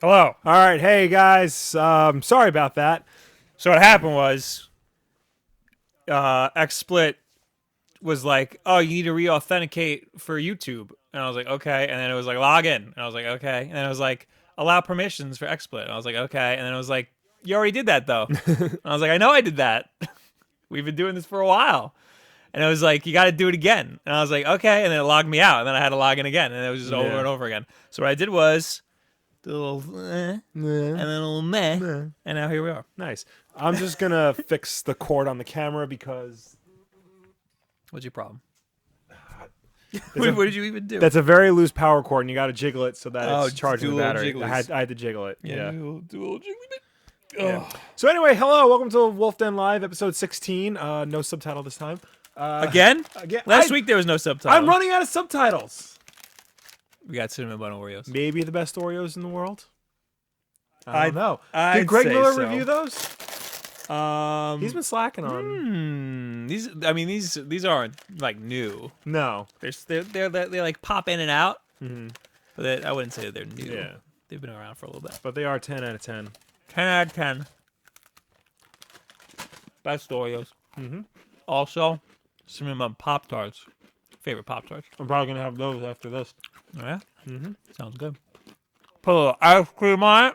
Hello. All right, hey guys. Sorry about that. So what happened was, XSplit was like, "Oh, you need to re-authenticate for YouTube," and I was like, "Okay." And then it was like, "Log in," and I was like, "Okay." And then it was like, "Allow permissions for XSplit," and I was like, "Okay." And then it was like, "You already did that though." And I was like, "I know I did that. We've been doing this for a while." And it was like, "You got to do it again." And I was like, "Okay." And then it logged me out, and then I had to log in again, and it was just over and over again. So what I did was, a little and then a little meh, and now here we are. Nice. I'm just gonna fix the cord on the camera because What's your problem? What did you even do? that's a very loose power cord, and you got to jiggle it so that Oh, it's charging do the a little battery. jigglies. I had to jiggle it. Yeah. Do a little jiggly bit. Yeah. So anyway, hello, welcome to Wolf Den Live, episode 16. No subtitle this time. Again? Again. Last week there was no subtitle. I'm running out of subtitles. We got cinnamon bun Oreos. Maybe the best Oreos in the world. I don't know. I'd Did Greg say Miller so. review those? He's been slacking on. These aren't like new. No. They like pop in and out. Mm-hmm. But I wouldn't say that they're new. Yeah. They've been around for a little bit. But they are 10 out of 10. 10 out of 10. Best Oreos. Mm-hmm. Also, cinnamon bun Pop-Tarts. Favorite Pop-Tarts. I'm probably going to have those after this. Oh, yeah? Mm-hmm. Sounds good. Put a little ice cream on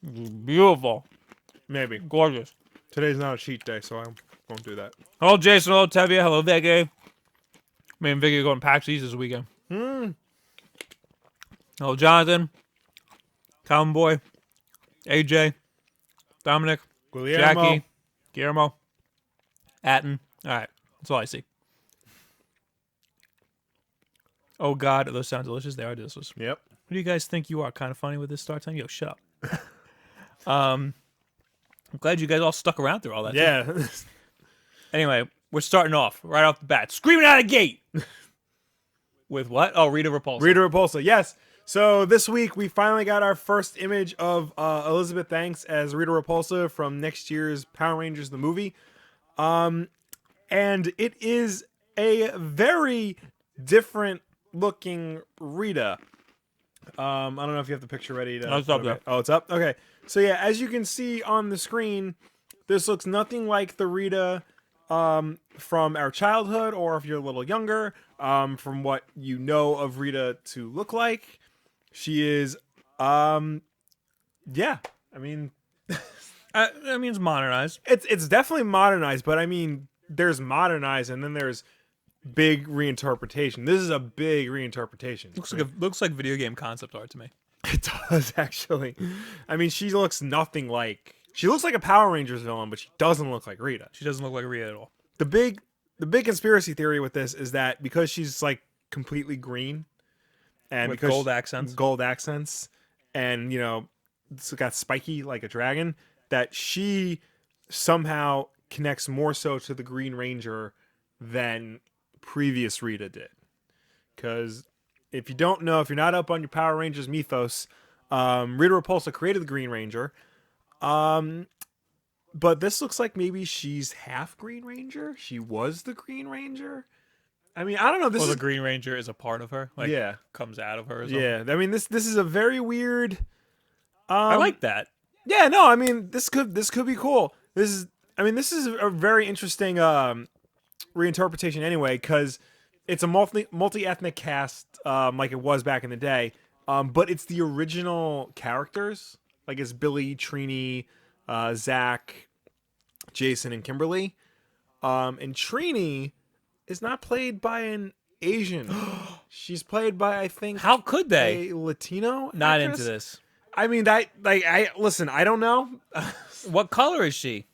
it. Beautiful. Maybe. Gorgeous. Today's not a cheat day, so I won't do that. Hello, Jason. Hello, Tevye. Hello, Vicky. Me and Vicky are going to PAX East this weekend. Hello, Jonathan. Cowboy. AJ. Dominic. Guillermo. Jackie. Guillermo. Atten. All right. That's all I see. Oh, God. Those sound delicious. They are delicious. Yep. Who do you guys think you are? Kind of funny with this start time? Yo, shut up. I'm glad you guys all stuck around through all that. Yeah. Anyway, we're starting off right off the bat, screaming out of gate. With what? Oh, Rita Repulsa. Rita Repulsa, yes. So this week we finally got our first image of Elizabeth Banks as Rita Repulsa from next year's Power Rangers the movie. And it is a very different looking Rita. I don't know if you have the picture ready to. Oh, it's up there. Oh, it's up? Okay. So yeah, as you can see on the screen, this looks nothing like the Rita from our childhood, or if you're a little younger, from what you know of Rita to look like. She is, yeah. I mean, it's modernized. it's definitely modernized, but I mean, there's modernized, and then there's big reinterpretation. This is a big reinterpretation. Looks like video game concept art to me. It does, actually. I mean, she looks nothing like. She looks like a Power Rangers villain, but she doesn't look like Rita. She doesn't look like Rita at all. The big conspiracy theory with this is that because she's like completely green, and With because gold accents, and you know, it's got spiky like a dragon, that she somehow connects more so to the Green Ranger than previous Rita did. Because if you don't know, if you're not up on your Power Rangers mythos, Rita Repulsa created the Green Ranger. But this looks like maybe she's half Green Ranger. She was the Green Ranger. I mean, I don't know. The Green Ranger is a part of her. Like, yeah, comes out of her. Or yeah. I mean, this is a very weird I like that. Yeah, no, I mean this could be cool. This is a very interesting reinterpretation anyway, because it's a multi ethnic cast, like it was back in the day, but it's the original characters, like it's Billy, Trini, Zach, Jason, and Kimberly. And Trini is not played by an Asian. She's played by, I think, How could they? a Latino Not actress. into this. I mean, that I listen. I don't know. What color is she?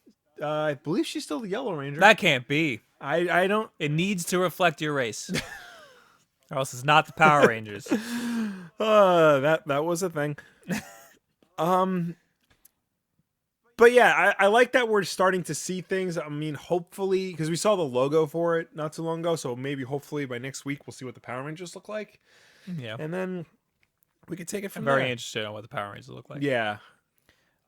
I believe she's still the Yellow Ranger. That can't be. I don't. It needs to reflect your race. Or else it's not the Power Rangers. That was a thing. But yeah, I like that we're starting to see things. I mean, hopefully, because we saw the logo for it not too long ago, so maybe hopefully by next week we'll see what the Power Rangers look like. Yeah. And then we can take it from I'm there. very interested in what the Power Rangers look like. Yeah.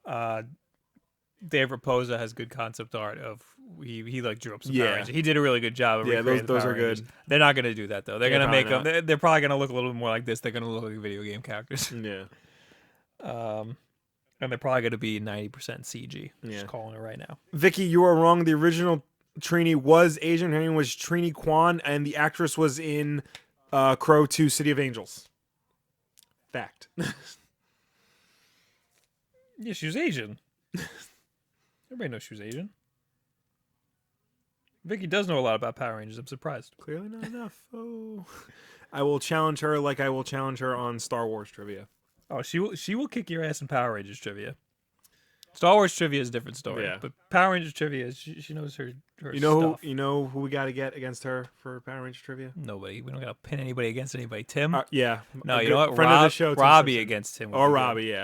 Dave Repulsa has good concept art of he like drew up some Power Yeah. Rangers. He did a really good job of recreating the those Power are Rangers. good. They're not going to do that though. They're Yeah, going to make probably them. They're probably going to look a little bit more like this. They're going to look like video game characters. Yeah. And they're probably going to be 90% CG. Yeah. Just calling it right now. Vicky, you are wrong. The original Trini was Asian. Her name was Trini Kwan, and the actress was in Crow 2 City of Angels. Fact. Yeah, she was Asian. Everybody knows she was Asian. Vicky does know a lot about Power Rangers. I'm surprised. Clearly not enough. Oh. I will challenge her like I will challenge her on Star Wars trivia. Oh, she will kick your ass in Power Rangers trivia. Star Wars trivia is a different story. Yeah. But Power Rangers trivia, she knows her You know stuff. who we got to get against her for Power Ranger trivia? Nobody. We don't got to pin anybody against anybody. Tim? Yeah. No, A you know good what? friend of the show, Tim Robbie Simpson. against him. Or Robbie,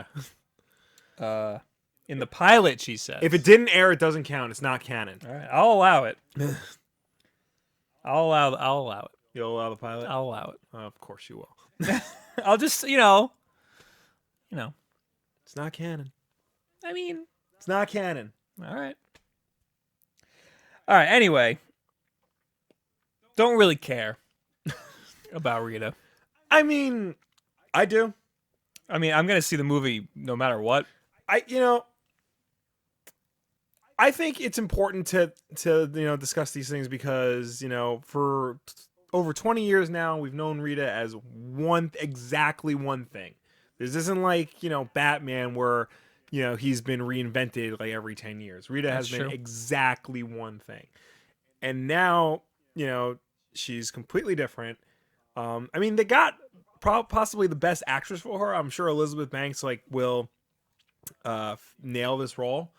yeah. In the pilot, she says. If it didn't air, it doesn't count. It's not canon. All right, I'll allow it. I'll allow it. You'll allow the pilot? I'll allow it. Of course you will. I'll just, It's not canon. I mean, It's not canon. all right. All right, anyway. Don't really care about Rita. I mean, I do. I mean, I'm going to see the movie no matter what. I think it's important to discuss these things because, for over 20 years now, we've known Rita as exactly one thing. This isn't like, Batman where, he's been reinvented like every 10 years. Rita has been exactly one thing. And now, she's completely different. I mean, they got possibly the best actress for her. I'm sure Elizabeth Banks will nail this role.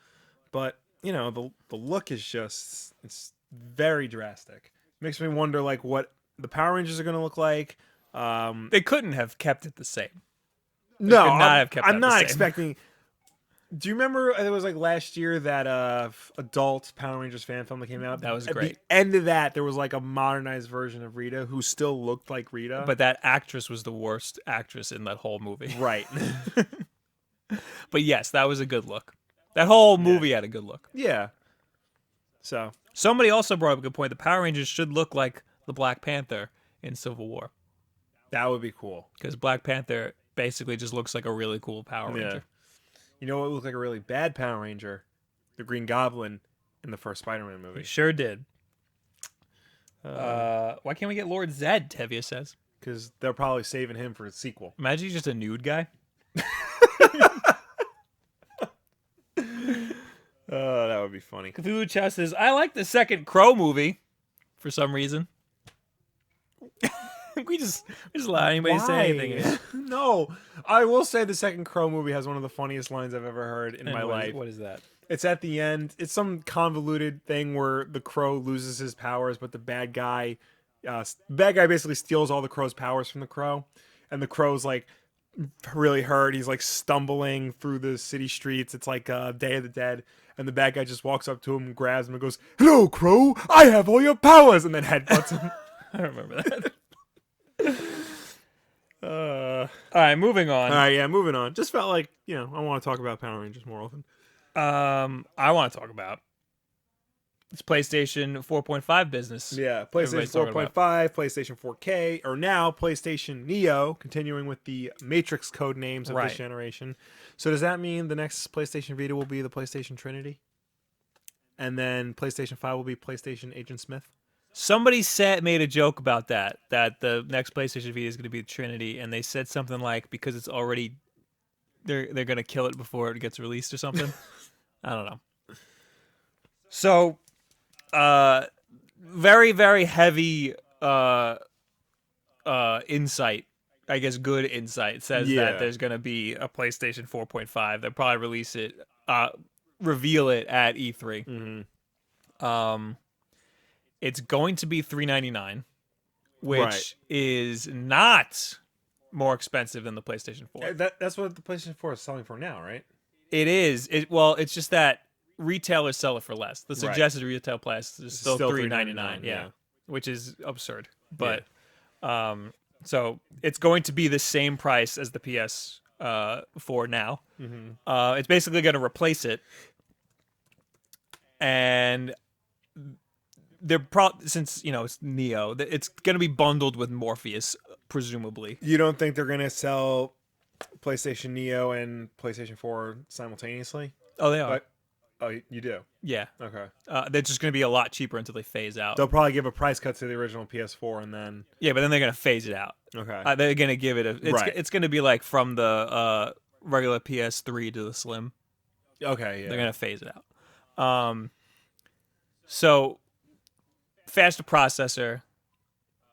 But, the look is it's very drastic. Makes me wonder what the Power Rangers are going to look like. They couldn't have kept it the same. No, could not have kept that I'm the not same. expecting. Do you remember it was last year that adult Power Rangers fan film that came out? That was At great. the end of that, there was a modernized version of Rita who still looked like Rita. But that actress was the worst actress in that whole movie. Right. But yes, that was a good look. That whole movie had a good look. Yeah. So. Somebody also brought up a good point. The Power Rangers should look like the Black Panther in Civil War. That would be cool. Because Black Panther basically just looks like a really cool Power Ranger. Yeah. You know what looked like a really bad Power Ranger? The Green Goblin in the first Spider-Man movie. He sure did. Why can't we get Lord Zed, Tevye says. Because they're probably saving him for a sequel. Imagine he's just a nude guy. That would be funny. Cthulhu Chow says, I like the second Crow movie for some reason. we just allow anybody to say anything. No. I will say the second Crow movie has one of the funniest lines I've ever heard in my life. What is that? It's at the end. It's some convoluted thing where the Crow loses his powers, but the bad guy basically steals all the Crow's powers from the Crow. And the Crow's really hurt. He's stumbling through the city streets. It's Day of the Dead. And the bad guy just walks up to him, grabs him, and goes, "Hello, Crow! I have all your powers!" And then headbutts him. I don't remember that. All right, moving on. All right, yeah, moving on. Just felt like, I want to talk about Power Rangers more often. I want to talk about It's PlayStation 4.5 business. Yeah, PlayStation Everybody's talking about. 4.5, PlayStation 4K, or now PlayStation Neo, continuing with the Matrix code names of this Right. generation. So does that mean the next PlayStation Vita will be the PlayStation Trinity? And then PlayStation 5 will be PlayStation Agent Smith? Somebody made a joke about that the next PlayStation Vita is going to be the Trinity, and they said something like because it's already they're going to kill it before it gets released or something. I don't know. So, very very heavy insight. I guess good insight says Yeah. that there's going to be a PlayStation 4.5. They'll probably release it, reveal it at E3. Mm-hmm. It's going to be $399, which Right. is not more expensive than the PlayStation 4. That's what the PlayStation 4 is selling for now, right? It is. Well, it's just that retailers sell it for less. The Right. suggested retail price is still $399. $399, Yeah, yeah. which is absurd. But so it's going to be the same price as the PS4 now. Mm-hmm. It's basically going to replace it, and they're since it's Neo, it's going to be bundled with Morpheus, presumably. You don't think they're going to sell PlayStation Neo and PlayStation 4 simultaneously? Oh, they are. But, oh, you do? Yeah. Okay. They're just going to be a lot cheaper until they phase out. They'll probably give a price cut to the original PS4 and then... Yeah, but then they're going to phase it out. Okay. They're going to give it Right. It's going to be like from the regular PS3 to the Slim. Okay, yeah. They're going to phase it out. So, faster processor,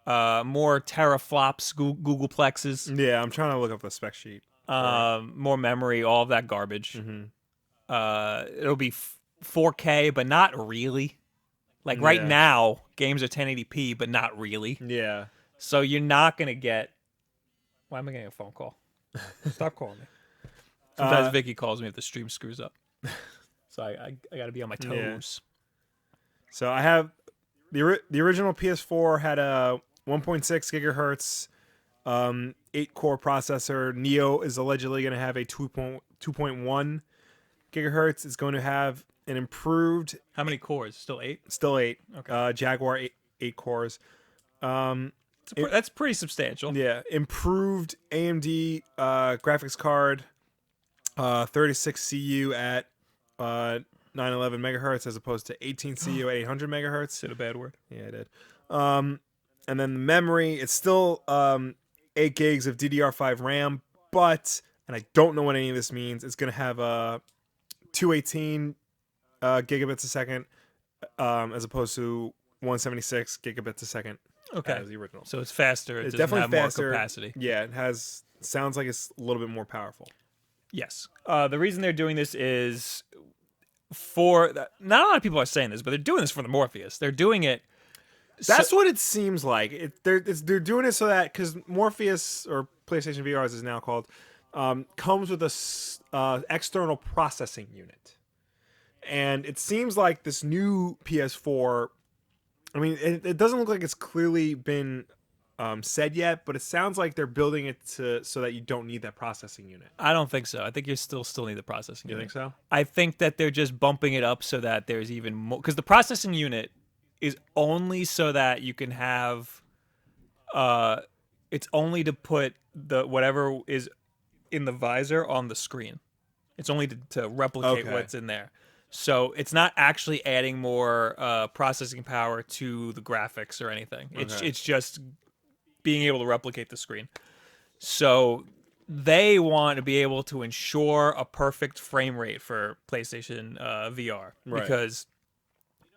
more teraflops, Google Plexes, Yeah, I'm trying to look up the spec sheet. more memory, all of that garbage. Mm-hmm. It'll be 4K, but not really. Like right Yeah. now, games are 1080p, but not really. Yeah. So you're not gonna get. Why am I getting a phone call? Stop calling me. Sometimes Vicky calls me if the stream screws up. So I got to be on my toes. So I have the original PS4 had a 1.6 gigahertz 8-core processor. Neo is allegedly going to have a 2.1 gigahertz. It's going to have an improved, How many cores? Still 8? still 8, Okay. Jaguar 8 cores. That's pretty substantial. Yeah, improved AMD graphics card, 36 CU at 911 megahertz as opposed to 18 CU at 800 megahertz. Said a bad word. Yeah, I did. And then the memory, it's still 8 gigs of DDR5 RAM, but, and I don't know what any of this means, it's going to have 218 gigabits a second as opposed to 176 gigabits a second. Okay. As the original. So it's faster. It's It doesn't definitely have faster. more capacity. Yeah, it has, sounds like it's a little bit more powerful. Yes. The reason they're doing this is not a lot of people are saying this, but they're doing this for the Morpheus. They're doing it. That's what it seems like. They're doing it so that, because Morpheus, or PlayStation VR as it's now called, comes with a external processing unit. And it seems like this new PS4, I mean, it doesn't look like it's clearly been said yet, but it sounds like they're building it so that you don't need that processing unit. I don't think so. I think you still need the processing You unit. think so? I think that they're just bumping it up so that there's even more, because the processing unit is only so that you can have it's only to put the whatever is in the visor on the screen. It's only to replicate Okay. what's in there. So it's not actually adding more processing power to the graphics or anything. Okay. It's just being able to replicate the screen. So they want to be able to ensure a perfect frame rate for PlayStation VR. Right. Because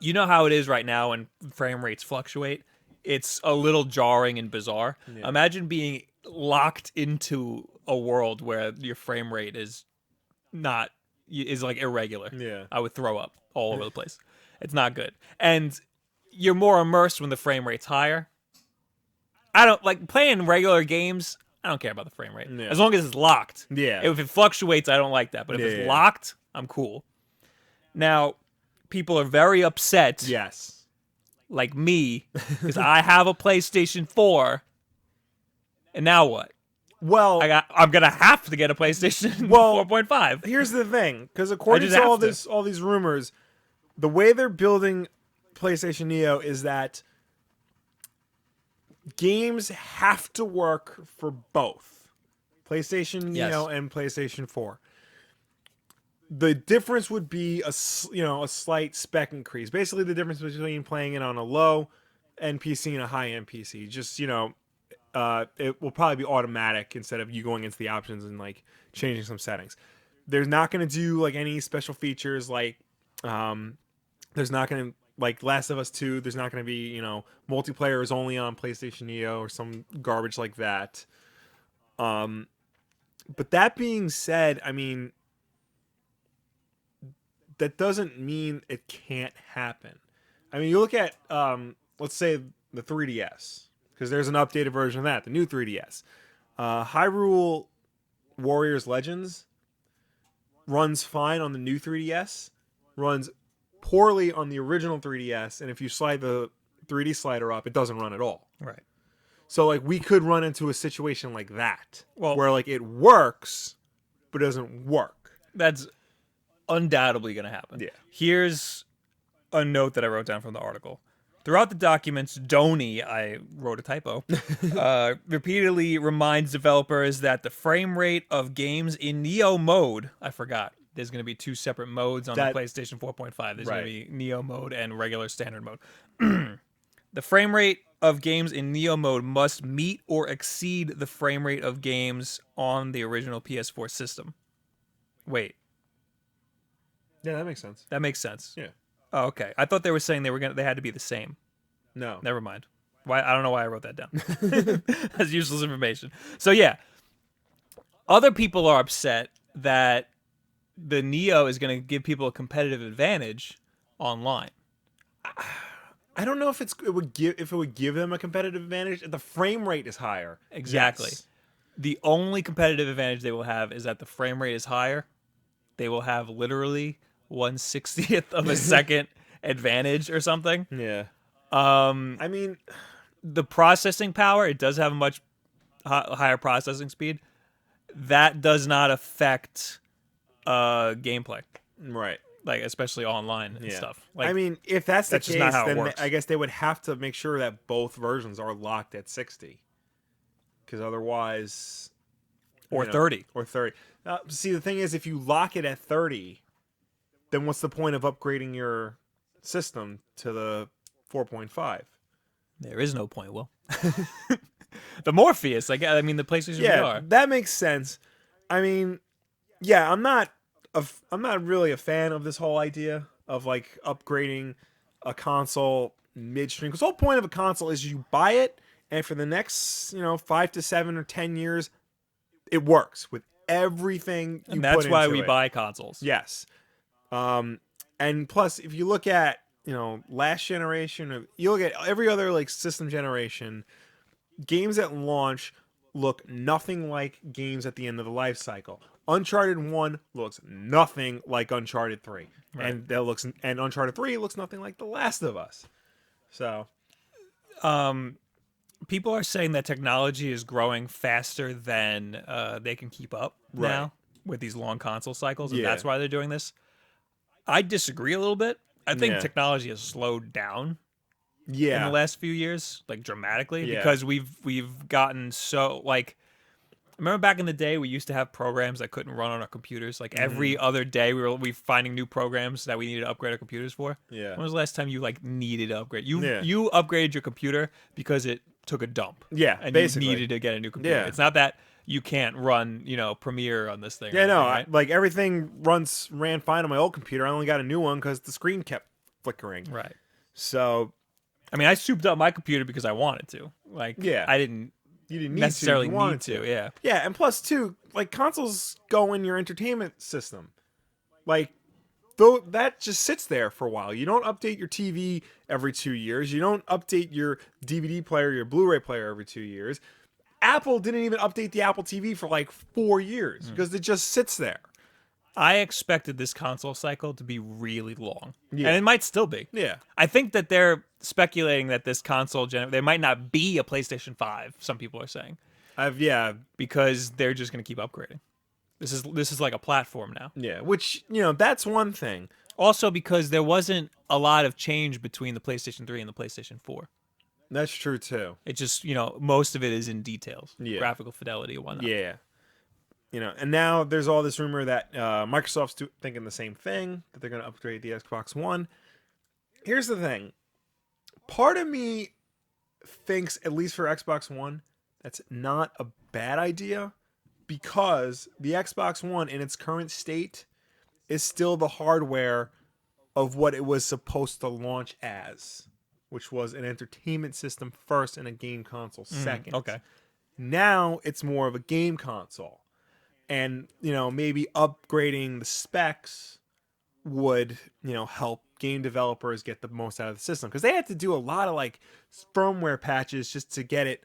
you know how it is right now when frame rates fluctuate? It's a little jarring and bizarre. Yeah. Imagine being locked into a world where your frame rate is like irregular. Yeah. I would throw up all over the place. It's not good. And you're more immersed when the frame rate's higher. I don't like playing regular games. I don't care about the frame rate. Yeah. As long as it's locked. Yeah. If it fluctuates, I don't like that. But if it's Yeah. locked, I'm cool. Now, people are very upset, Yes. like me, because I have a PlayStation 4. And now what? Well, I'm gonna have to get a PlayStation Well, 4.5. here's the thing, because according just to have to. all these rumors, the way they're building PlayStation Neo is that games have to work for both PlayStation Neo Yes. and PlayStation 4. The difference would be a slight spec increase. Basically, the difference between playing it on a low end PC and a high end PC. Just it will probably be automatic instead of you going into the options and like changing some settings. There's not going to do like any special features like there's not going to like Last of Us 2. There's not going to be multiplayer is only on PlayStation Neo or some garbage like that. But that being said, I mean, that doesn't mean it can't happen. I mean, you look at let's say the 3DS, because there's an updated version of that, the new 3DS. Hyrule Warriors Legends runs fine on the new 3DS, runs poorly on the original 3DS, and if you slide the 3D slider up, it doesn't run at all. Right. So like we could run into a situation like that, Well, where like it works, but doesn't work. that's undoubtedly going to happen. Yeah. Here's a note that I wrote down from the article. Throughout the documents, Donnie, I wrote a typo, repeatedly reminds developers that the frame rate of games in Neo mode, I forgot, there's going to be two separate modes on the PlayStation 4.5. There's going to be Neo mode and regular standard mode. The frame rate of games in Neo mode must meet or exceed the frame rate of games on the original PS4 system. Wait. Yeah, that makes sense. That makes sense. Yeah. Oh, okay. I thought they were saying they had to be the same. No. Never mind. Why? I don't know why I wrote that down. That's useless information. So yeah, other people are upset that the Neo is going to give people a competitive advantage online. I don't know if it would give them a competitive advantage. The frame rate is higher. Exactly. Yes. The only competitive advantage they will have is that the frame rate is higher. They will have literally 1/60th of a second advantage or something. Yeah. I mean, the processing power, it does have a much higher processing speed. That does not affect gameplay, right. like especially online and stuff. Like, I mean, if that's the case, just not how it then works. I guess they would have to make sure that both versions are locked at 60. Because otherwise... or 30. Or 30. See, the thing is, if you lock it at 30, then what's the point of upgrading your system to the 4.5? There is no point, Will. The Morpheus, like, I mean, the PlayStation VR. That makes sense. I mean, yeah, I'm not really a fan of this whole idea of like upgrading a console midstream. Because the whole point of a console is you buy it, and for the next 5 to 7 or 10 years, it works with everything you And that's put why into we it. buy consoles. Yes. And plus, if you look at last generation, or you look at every other like system generation, games at launch look nothing like games at the end of the life cycle. Uncharted 1 looks nothing like Uncharted 3. Right. And Uncharted 3 looks nothing like The Last of Us. So, people are saying that technology is growing faster than they can keep up now with these long console cycles, and that's why they're doing this. I disagree a little bit. I think technology has slowed down in the last few years, like dramatically, because we've gotten so like. Remember back in the day, we used to have programs that couldn't run on our computers. Like every other day, we finding new programs that we needed to upgrade our computers for. Yeah. When was the last time you like needed to upgrade? You upgraded your computer because it took a dump. Yeah, and basically. you needed to get a new computer. Yeah. It's not that you can't run, Premiere on this thing. Yeah, no, right? like everything ran fine on my old computer. I only got a new one because the screen kept flickering. Right. So, I mean, I souped up my computer because I wanted to. Like, I didn't. You didn't need necessarily to. You wanted need to. Yeah. Yeah, and plus too, like consoles go in your entertainment system. Like, though that just sits there for a while. You don't update your TV every 2 years. You don't update your DVD player, your Blu-ray player every 2 years. Apple didn't even update the Apple TV for like 4 years because it just sits there. I expected this console cycle to be really long, Yeah. and it might still be. Yeah. I think that they're speculating that this console there might not be a PlayStation 5. Some people are saying Yeah. because they're just going to keep upgrading. This is like a platform now. Yeah, which, that's one thing. Also because there wasn't a lot of change between the PlayStation 3 and the PlayStation 4. That's true too. It just, most of it is in details, Yeah. graphical fidelity and whatnot. Yeah. And now there's all this rumor that Microsoft's thinking the same thing, that they're going to upgrade the Xbox One. Here's the thing. Part of me thinks, at least for Xbox One, that's not a bad idea, because the Xbox One in its current state is still the hardware of what it was supposed to launch as, which was an entertainment system first and a game console second. Okay. Now it's more of a game console. And, maybe upgrading the specs would, help game developers get the most out of the system. Because they had to do a lot of, firmware patches just to get it,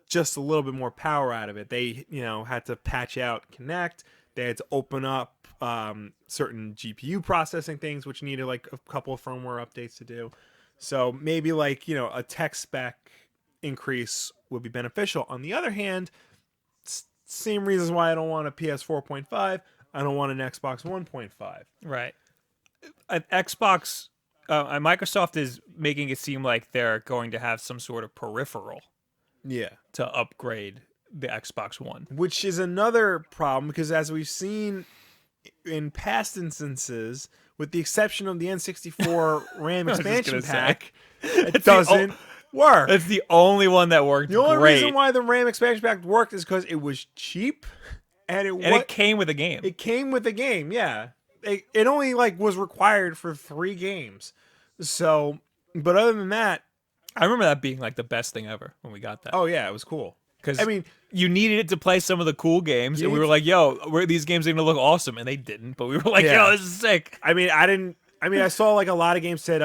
just a little bit more power out of it. They, had to patch out Kinect. They had to open up certain GPU processing things, which needed, a couple of firmware updates to do. So maybe, a tech spec increase would be beneficial. On the other hand, same reasons why I don't want a PS4.5. I don't want an Xbox 1.5. Right. Xbox, Microsoft is making it seem like they're going to have some sort of peripheral Yeah. to upgrade the Xbox One. Which is another problem, because as we've seen in past instances, with the exception of the N64 RAM expansion pack, it doesn't work. It's the only one that worked The only great. reason why the RAM expansion pack worked is because it was cheap, and it came with a game. It came with a game, yeah. It only was required for 3 games. So, but other than that, I remember that being the best thing ever when we got that. oh yeah, it was cool. Because I mean, you needed it to play some of the cool games, and we were like, "Yo, these games are gonna look awesome," and they didn't. But we were like, Yeah. "Yo, this is sick." I saw a lot of games said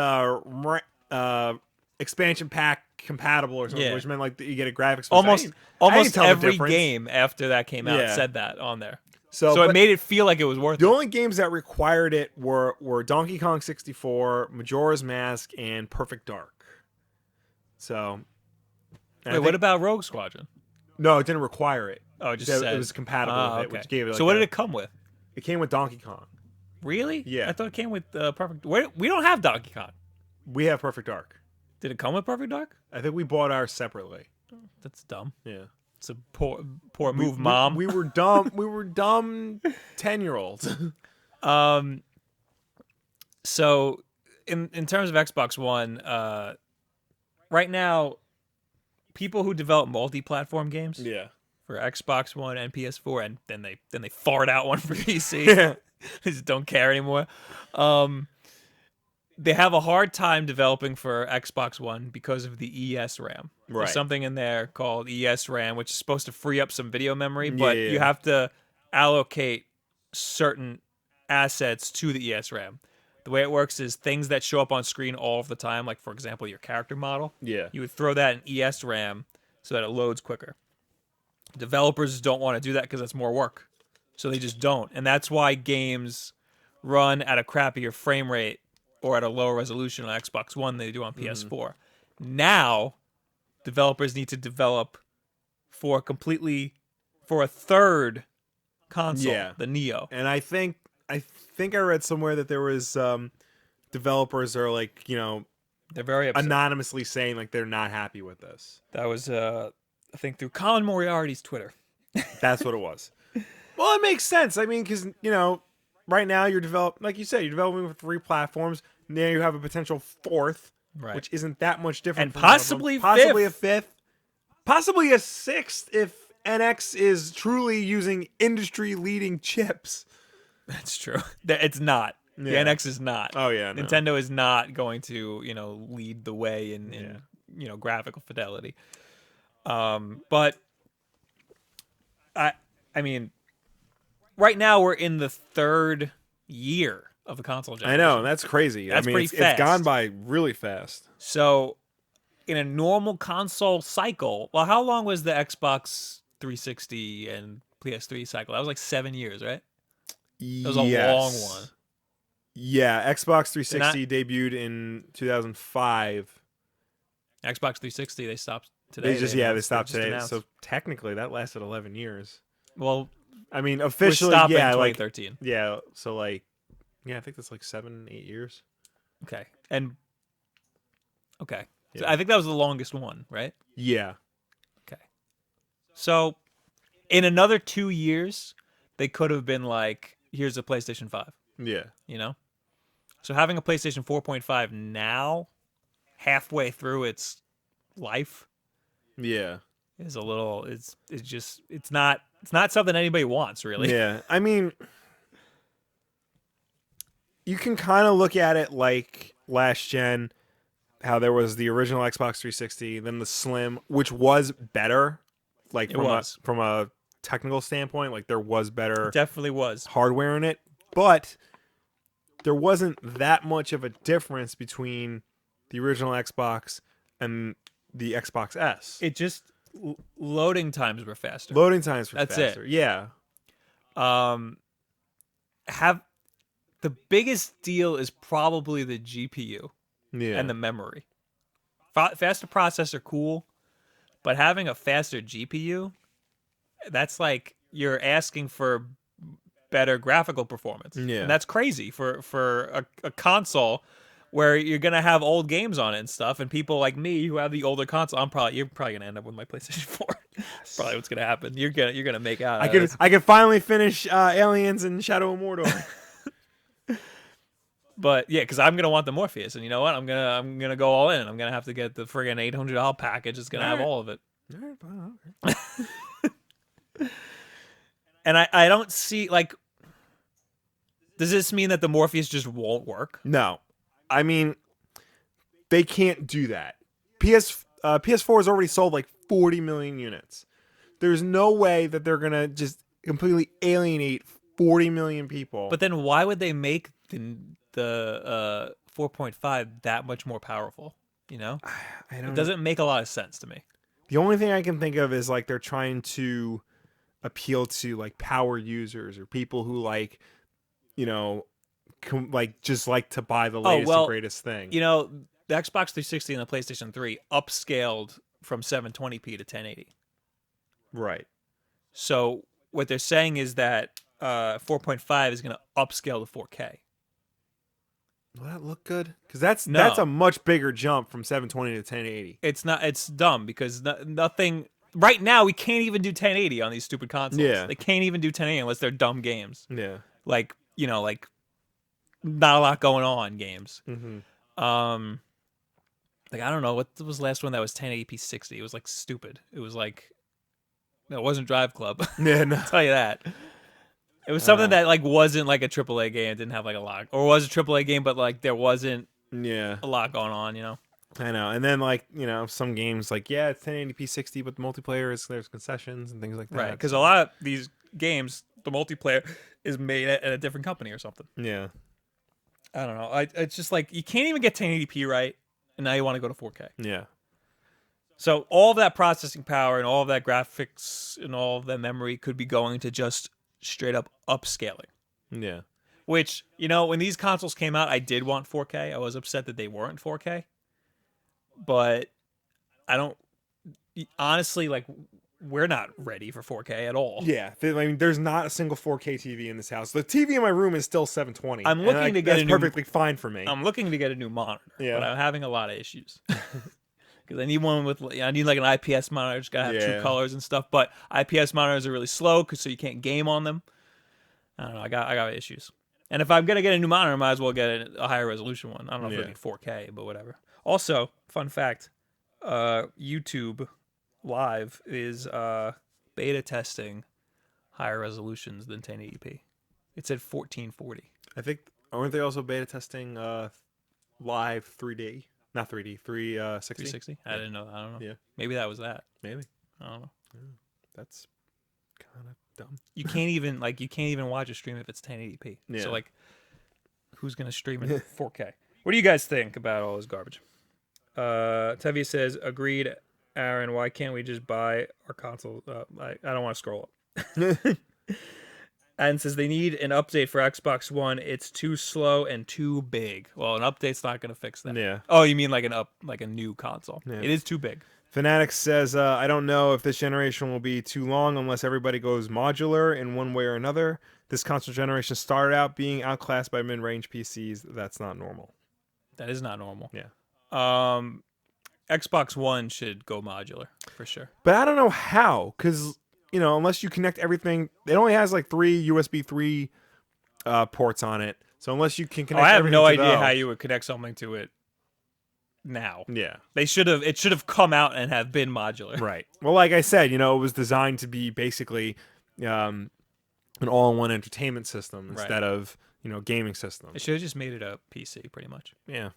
expansion pack compatible or something, Yeah. which meant you get a graphics. Almost tell the every difference. game after that came out Yeah. said that on there. So So it but made it feel like it was worth the it. only games that required it were Donkey Kong 64, Majora's Mask, and Perfect Dark. So, Wait, what about Rogue Squadron? No, it didn't require it. Oh, it just It said was compatible with it, okay. which gave it. So what did it come with? It came with Donkey Kong. Really? Yeah. I thought it came with Perfect. We don't have Donkey Kong. We have Perfect Dark. Did it come with Perfect Dark? I think we bought ours separately. That's dumb. Yeah. It's a poor move, Mom. We were dumb. We were dumb 10-year-olds. So in terms of Xbox One, right now, people who develop multi-platform games Yeah. for Xbox One and PS4, and then they fart out one for PC. Yeah. They just don't care anymore. They have a hard time developing for Xbox One because of the ES RAM. Right. There's something in there called ES RAM, which is supposed to free up some video memory, but Yeah. you have to allocate certain assets to the ES RAM. The way it works is things that show up on screen all of the time, like for example your character model, Yeah. you would throw that in ES RAM so that it loads quicker. Developers don't want to do that because that's more work, so they just don't, and that's why games run at a crappier frame rate or at a lower resolution on Xbox One than they do on PS4. Now, developers need to develop for a third console, Yeah. the Neo. And I think I read somewhere that there was developers are They're very upset. anonymously saying they're not happy with this. That was I think through Colin Moriarty's Twitter. That's what it was. Well, it makes sense. I mean, because right now you're like you said, you're developing with 3 platforms. Now you have a potential 4th, Right. which isn't that much different. And from one of them. possibly possibly a fifth. 5th, possibly a 6th if NX is truly using industry-leading chips. That's true. It's not. The Yeah. NX is not. Oh yeah, no. Nintendo is not going to, lead the way in graphical fidelity. But I mean, right now we're in the 3rd year of the console I generation. know, that's crazy. That's pretty it's fast. gone by really fast. So, in a normal console cycle, well, how long was the Xbox 360 and PS3 cycle? That was like 7 years, right? That was a long one. Yeah, Xbox 360 debuted in 2005. Xbox 360, they stopped today. They stopped just today. announced. So technically, that lasted 11 years. Well, I mean, We're officially, stopping yeah, like 2013. yeah. So like, yeah, I think that's like 7, 8 years. Okay. And okay. So Yeah. I think that was the longest one, right? Yeah. Okay. So in another 2 years, they could have been like, here's a PlayStation 5, Yeah. you know? So having a PlayStation 4.5 now, halfway through its life, Yeah. is a little it's just it's not something anybody wants, really. Yeah. I mean, you can kind of look at it like last gen, how there was the original Xbox 360, then the Slim, which was better, like It was. from a technical standpoint, like there was It better definitely was. hardware in it, but there wasn't that much of a difference between the original Xbox and the Xbox S. It just loading times were faster. Loading times were That's it. faster. Yeah. Um have the biggest deal is probably the GPU Yeah. and the memory. Faster processor cool, but having a faster GPU, that's like you're asking for better graphical performance. Yeah. And that's crazy for a console where you're gonna have old games on it and stuff, and people like me who have the older console, you're probably gonna end up with my PlayStation 4. That's probably what's gonna happen. You're gonna make out. I could finally finish Aliens and Shadow of Mordor. But yeah, because I'm gonna want the Morpheus, and you know what? I'm gonna go all in. I'm gonna have to get the friggin' $800 package. It's gonna have all of it. All right, fine, okay. And I don't see, like, does this mean that the Morpheus just won't work? No, I mean they can't do that. PS4 has already sold like 40 million units. There's no way that they're gonna just completely alienate 40 million people. But then why would they make the 4.5 that much more powerful? You know, I don't it doesn't make a lot of sense to me. The only thing I can think of is like they're trying to appeal to like power users or people who like, you know, like just like to buy the latest and greatest thing. You know, the Xbox 360 and the PlayStation 3 upscaled from 720p to 1080. Right. So what they're saying is that 4.5 is going to upscale to 4K. Will that look good? Because that's a much bigger jump from 720 to 1080. It's not. It's dumb because nothing. Right now, we can't even do 1080 on these stupid consoles. Yeah. They can't even do 1080 unless they're dumb games. Yeah. Like, you know, like not a lot going on games. Mm-hmm. Like, I don't know what was the last one that was 1080p 60. It was like stupid. It was like, no, it wasn't Drive Club. Yeah, no. I'll tell you that. It was something that like wasn't like a AAA game. It didn't have like a lot, or was a AAA game, but like there wasn't a lot going on. You know. I know. And then like, you know, some games like, yeah, it's 1080p 60, but the multiplayer is there's concessions and things like that. Right, because a lot of these games, the multiplayer is made at a different company or something. Yeah. I don't know. It's just like you can't even get 1080p right, and now you want to go to 4K. Yeah. So all of that processing power and all of that graphics and all of that memory could be going to just straight up upscaling. Yeah. Which, you know, when these consoles came out, I did want 4K. I was upset that they weren't 4K. But I don't honestly, like, we're not ready for 4K at all. Yeah, I mean, there's not a single 4K TV in this house. The TV in my room is still 720. I'm looking to get that's perfectly fine for me. I'm looking to get a new monitor, Yeah. but I'm having a lot of issues. Because I need one with, I need like an IPS monitor. Just gotta have true colors and stuff. But IPS monitors are really slow, so you can't game on them. I don't know. I got issues. And if I'm gonna get a new monitor, I might as well get a higher resolution one. I don't know if it'll be 4K, but whatever. Also, fun fact: YouTube Live is beta testing higher resolutions than 1080p. It's at 1440. I think aren't they also beta testing live 3D? Not 3D, 360. 360? I didn't know. I don't know. Yeah. Maybe that was that. Maybe. I don't know. Yeah. That's kind of dumb. You can't even watch a stream if it's 1080p. Yeah. So like, who's gonna stream it 4K? What do you guys think about all this garbage? Tevye says, agreed, Aaron. Why can't we just buy our console? I don't want to scroll up. And says they need an update for Xbox One. It's too slow and too big. Well, an update's not going to fix that. Yeah. Oh, you mean like a new console? Yeah. It is too big. Fanatics says, I don't know if this generation will be too long unless everybody goes modular in one way or another. This console generation started out being outclassed by mid-range PCs. That's not normal. That is not normal. Yeah. Xbox One should go modular for sure. But I don't know how, because, unless you connect everything, it only has like 3 USB 3 ports on it. So unless you can connect I have everything no to idea those, how you would connect something to it now. Yeah. It should have come out and have been modular. Right. Well, like I said, it was designed to be basically an all-in-one entertainment system instead of, gaming system. It should have just made it a PC pretty much. Yeah.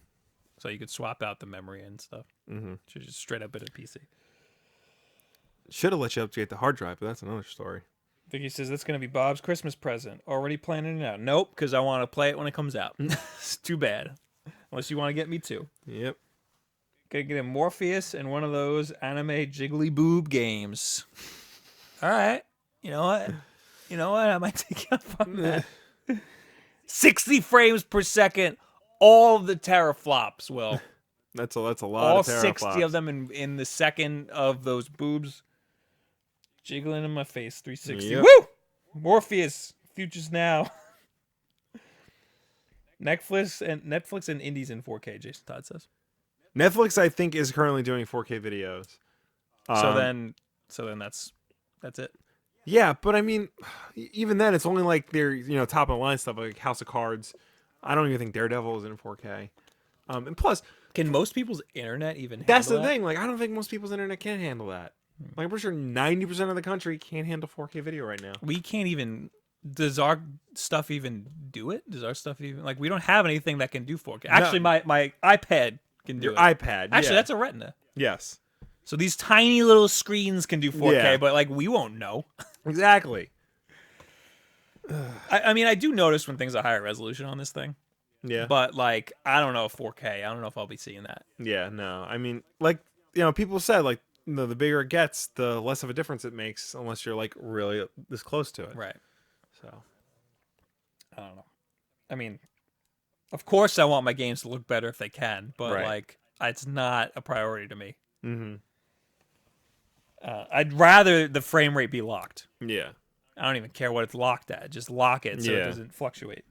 So you could swap out the memory and stuff. Mm-hmm. Should just straight up been a PC. Should have let you update the hard drive, but that's another story. Vicky says that's going to be Bob's Christmas present. Already planning it out. Nope, because I want to play it when it comes out. It's too bad. Unless you want to get me too. Yep. Gotta get him Morpheus and one of those anime jiggly boob games. All right. You know what? I might take you up on that. 60 frames per second. All of the teraflops, Will. That's a lot all of teraflops. 60 of them in the second of those boobs jiggling in my face. 360. Yep. Woo! Morpheus. Futures now. Netflix and indies in 4K, Jason Todd says. Netflix, I think, is currently doing 4K videos. So then that's it. Yeah, but I mean, even then, it's only like their top of the line stuff like House of Cards. I don't even think Daredevil is in 4K. And plus, can most people's internet even? That's the handle that? thing. Like, I don't think most people's internet can handle that. Like, I'm pretty sure 90% of the country can't handle 4K video right now. We can't even. Does our stuff even do it? Does our stuff even we don't have anything that can do 4K? Actually, my iPad can do Your it. iPad. Actually, yeah. that's a Retina. Yes. So these tiny little screens can do 4K, Yeah. but we won't know. Exactly. I mean, I do notice when things are higher resolution on this thing. Yeah. But I don't know if 4K. I don't know if I'll be seeing that. Yeah. No. I mean, people said the bigger it gets, the less of a difference it makes, unless you're really this close to it. Right. So. I don't know. I mean, of course I want my games to look better if they can, but Right. it's not a priority to me. Mm-hmm. I'd rather the frame rate be locked. Yeah. I don't even care what it's locked at. Just lock it so it Yeah. doesn't fluctuate.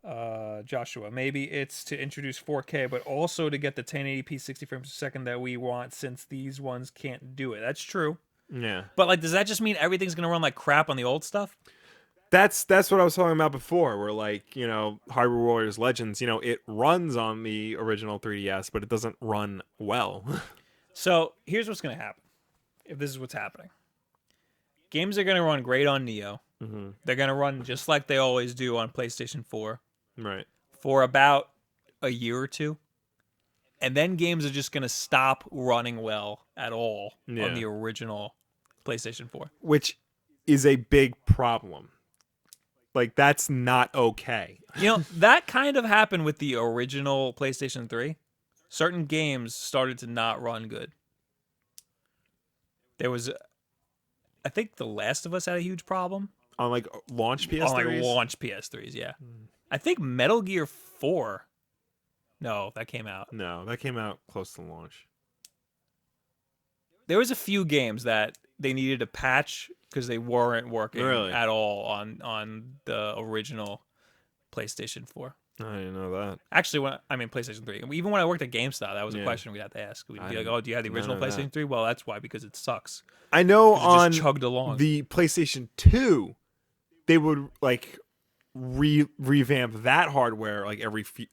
Joshua, maybe it's to introduce 4K, but also to get the 1080p 60 frames per second that we want, since these ones can't do it. That's true. Yeah. But does that just mean everything's gonna run like crap on the old stuff? That's what I was talking about before, where Hyrule Warriors Legends, it runs on the original 3DS, but it doesn't run well. So here's what's gonna happen. If this is what's happening, games are gonna run great on Neo. Mm-hmm. They're gonna run just like they always do on PlayStation 4 Right. for about a year or two, and then games are just gonna stop running well at all on the original PlayStation 4. Which is a big problem. That's not okay. That kind of happened with the original PlayStation 3. Certain games started to not run good. There was, I think, The Last of Us had a huge problem. On launch PS3s? On launch PS3s, yeah. I think Metal Gear 4. No, that came out. No, that came out close to launch. There was a few games that they needed to patch because they weren't working at all on the original PlayStation 4. I didn't know that. Actually, PlayStation 3. Even when I worked at GameStop, that was a question we'd have to ask. We'd be like, "Oh, do you have the original PlayStation 3?" Well, that's why, because it sucks. I know on just chugged along. The PlayStation 2, they would revamp that hardware every few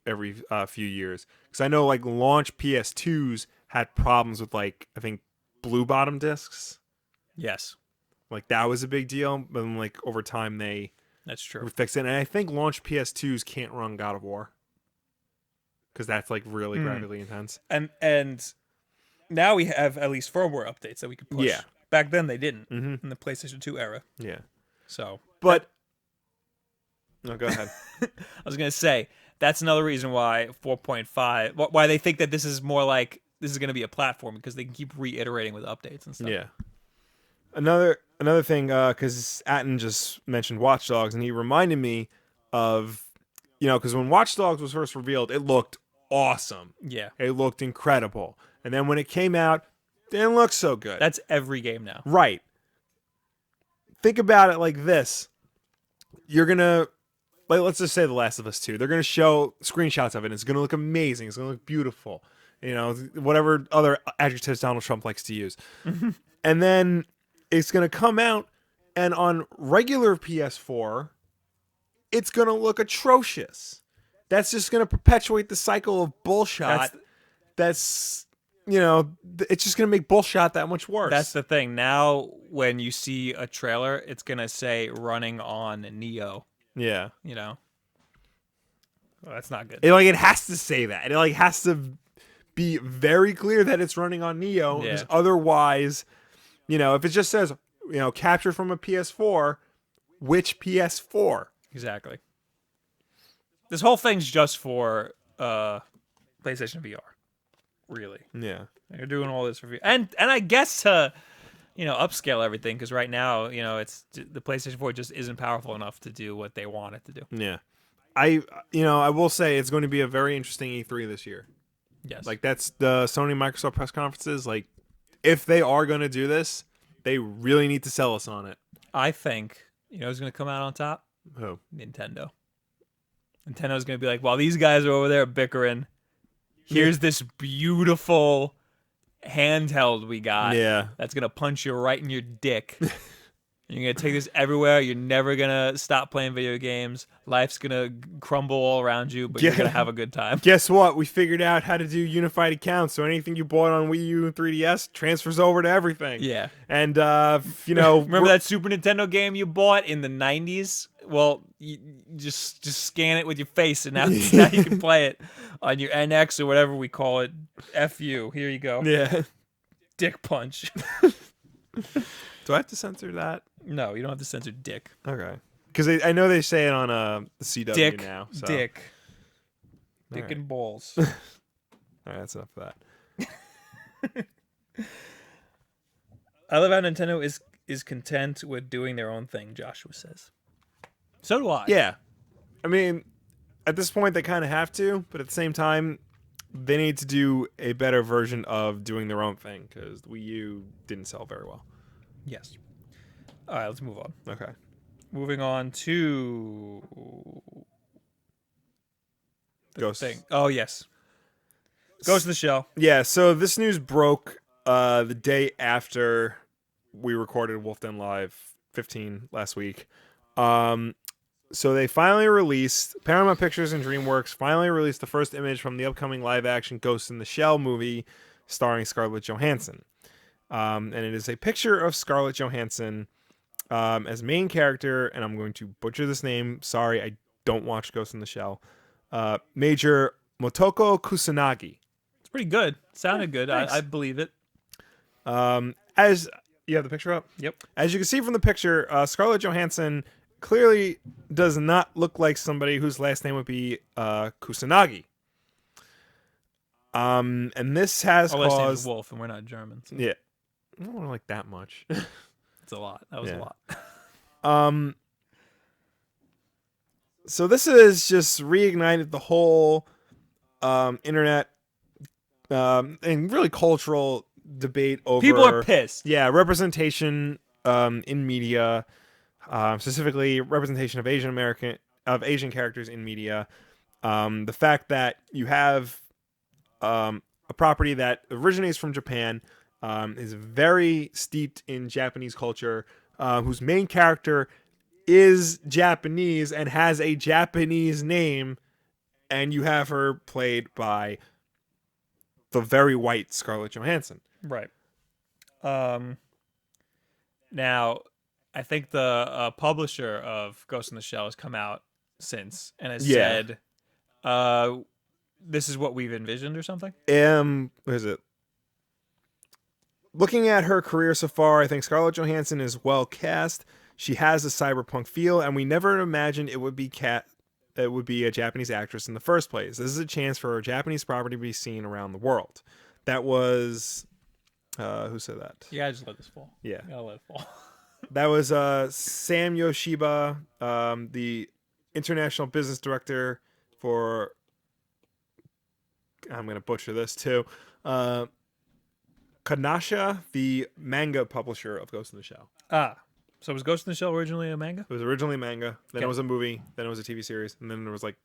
years. Because I know launch PS2s had problems with I think blue bottom discs. Yes. That was a big deal, but then over time That's true. would fix it. And I think launch PS2s can't run God of War because that's really graphically intense. And now we have at least firmware updates that we could push. Yeah. Back then they didn't Mm-hmm. in the PlayStation 2 era. Yeah. So, But no, go ahead. I was gonna say that's another reason why 4.5, why they think that this is more this is gonna be a platform, because they can keep reiterating with updates and stuff. Yeah. Another thing, because Atten just mentioned Watch Dogs, and he reminded me of, because when Watch Dogs was first revealed, it looked awesome. Yeah. It looked incredible. And then when it came out, didn't look so good. That's every game now. Right. Think about it like this. You're going to, like, let's just say The Last of Us 2. They're going to show screenshots of it. And it's going to look amazing. It's going to look beautiful. You know, whatever other adjectives Donald Trump likes to use. And then it's going to come out, and on regular PS4, it's going to look atrocious. That's just going to perpetuate the cycle of bullshit. That's you know, it's just going to make bullshit that much worse. That's the thing. Now, when you see a trailer, it's going to say running on Neo. Yeah. You know? Well, that's not good. It has to say that. It has to be very clear that it's running on Neo. Yeah. Because otherwise, if it just says, captured from a PS4, which PS4? Exactly. This whole thing's just for PlayStation VR. Really. Yeah. They're doing all this for VR. And I guess to, upscale everything, because right now, it's the PlayStation 4 just isn't powerful enough to do what they want it to do. Yeah. I will say it's going to be a very interesting E3 this year. Yes. Like, that's the Sony and Microsoft press conferences. Like, if they are going to do this, they really need to sell us on it. I think, who's going to come out on top? Who? Nintendo. Nintendo's going to be like, while these guys are over there bickering, here's this beautiful handheld we got. Yeah. That's going to punch you right in your dick. You're going to take this everywhere. You're never going to stop playing video games. Life's going to crumble all around you, but you're going to have a good time. Guess what? We figured out how to do unified accounts. So anything you bought on Wii U and 3DS transfers over to everything. Yeah. And, remember that Super Nintendo game you bought in the 90s? Well, you just scan it with your face, and now you can play it on your NX or whatever we call it. FU. Here you go. Yeah. Dick punch. Do I have to censor that? No, you don't have to censor dick. Okay. Because I know they say it on the CW Dick, now. So. dick. Dick right. and balls. All right, that's enough of that. I love how Nintendo is content with doing their own thing, Joshua says. So do I. Yeah. I mean, at this point, they kind of have to, but at the same time, they need to do a better version of doing their own thing, because the Wii U didn't sell very well. Yes. All right, let's move on. Okay. Moving on to the Ghost. thing. Oh, yes. Ghost in the Shell. Yeah, so this news broke the day after we recorded Wolf Den Live 15 last week. So they finally released, Paramount Pictures and DreamWorks finally released the first image from the upcoming live-action Ghost in the Shell movie starring Scarlett Johansson. And it is a picture of Scarlett Johansson as main character, and I'm going to butcher this name. Sorry, I don't watch Ghost in the Shell. Major Motoko Kusanagi. It's pretty good. Sounded good. Thanks. I believe it. As you have the picture up? Yep. As you can see from the picture, Scarlett Johansson clearly does not look like somebody whose last name would be Kusanagi. And this has Our last name is caused... Wulff, and we're not German. So Yeah. I don't like that much. it's a lot. That was Yeah. a lot. So this has just reignited the whole internet and really cultural debate over... People are pissed. Yeah, representation in media, specifically representation of Asian characters in media. The fact that you have a property that originates from Japan, is very steeped in Japanese culture, whose main character is Japanese and has a Japanese name, and you have her played by the very white Scarlett Johansson. Right. Now, I think the publisher of Ghost in the Shell has come out since and has said, this is what we've envisioned or something? What is it? Looking at her career so far, I think Scarlett Johansson is well cast. She has a cyberpunk feel, and we never imagined it would be a Japanese actress in the first place. This is a chance for a Japanese property to be seen around the world. That was... who said that? Yeah, I just let this fall. Yeah. I gotta let it fall. That was Sam Yoshiba, the international business director for... I'm going to butcher this too. Kanasha, the manga publisher of Ghost in the Shell. Ah, so was Ghost in the Shell originally a manga? It was originally manga, then Okay. it was a movie, then it was a TV series, and then there was like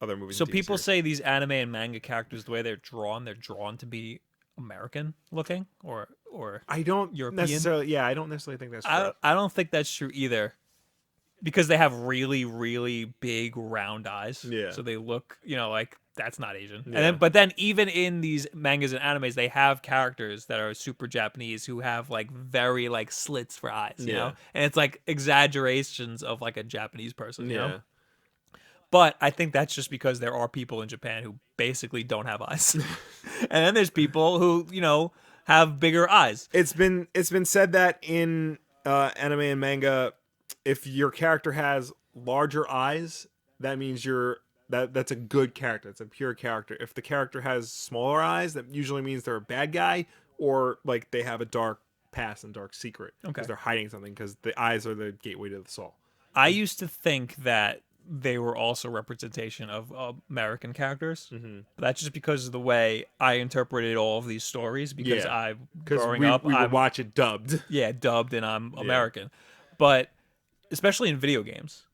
other movies. So and TV people series. say these anime and manga characters, the way they're drawn to be American looking or I don't European. necessarily. Yeah, I don't necessarily think that's true. I don't think that's true either, because they have really really big round eyes. Yeah. So they look, like that's not Asian. Yeah. But then even in these mangas and animes, they have characters that are super Japanese who have like very like slits for eyes. You know, and it's like exaggerations of like a Japanese person. You know? But I think that's just because there are people in Japan who basically don't have eyes, and then there's people who have bigger eyes. It's been said that in anime and manga, if your character has larger eyes, that means that's a good character. It's a pure character. If the character has smaller eyes, that usually means they're a bad guy, or like they have a dark past and dark secret because they're hiding something. Because the eyes are the gateway to the soul. I used to think that they were also representation of American characters. Mm-hmm. That's just because of the way I interpreted all of these stories. Because growing up, we would watch it dubbed. Yeah, dubbed, and I'm American. But especially in video games.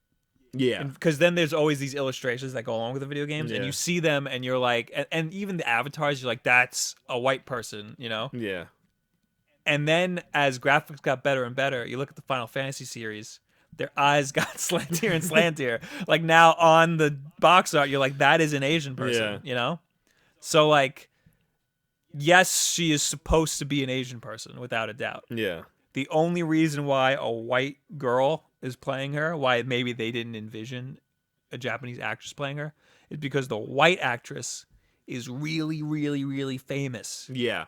Yeah. Because then there's always these illustrations that go along with the video games, and you see them, and you're like, and even the avatars, you're like, that's a white person, Yeah. And then as graphics got better and better, you look at the Final Fantasy series, their eyes got slantier and slantier. Like now on the box art, you're like, that is an Asian person, So like, yes, she is supposed to be an Asian person without a doubt. Yeah. The only reason why a white girl is playing her, why maybe they didn't envision a Japanese actress playing her, is because the white actress is really, really, really famous. Yeah.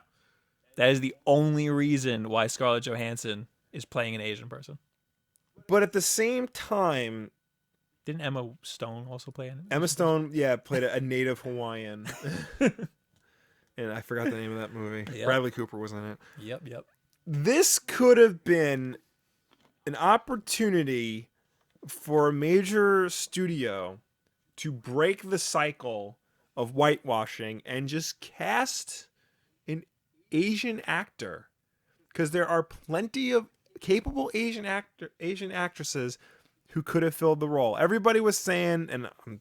That is the only reason why Scarlett Johansson is playing an Asian person. But at the same time, didn't Emma Stone also play an Emma Stone, played a native Hawaiian. And I forgot the name of that movie. Yep. Bradley Cooper was in it. Yep. This could have been an opportunity for a major studio to break the cycle of whitewashing and just cast an Asian actor, because there are plenty of capable Asian actresses who could have filled the role. Everybody was saying, and I'm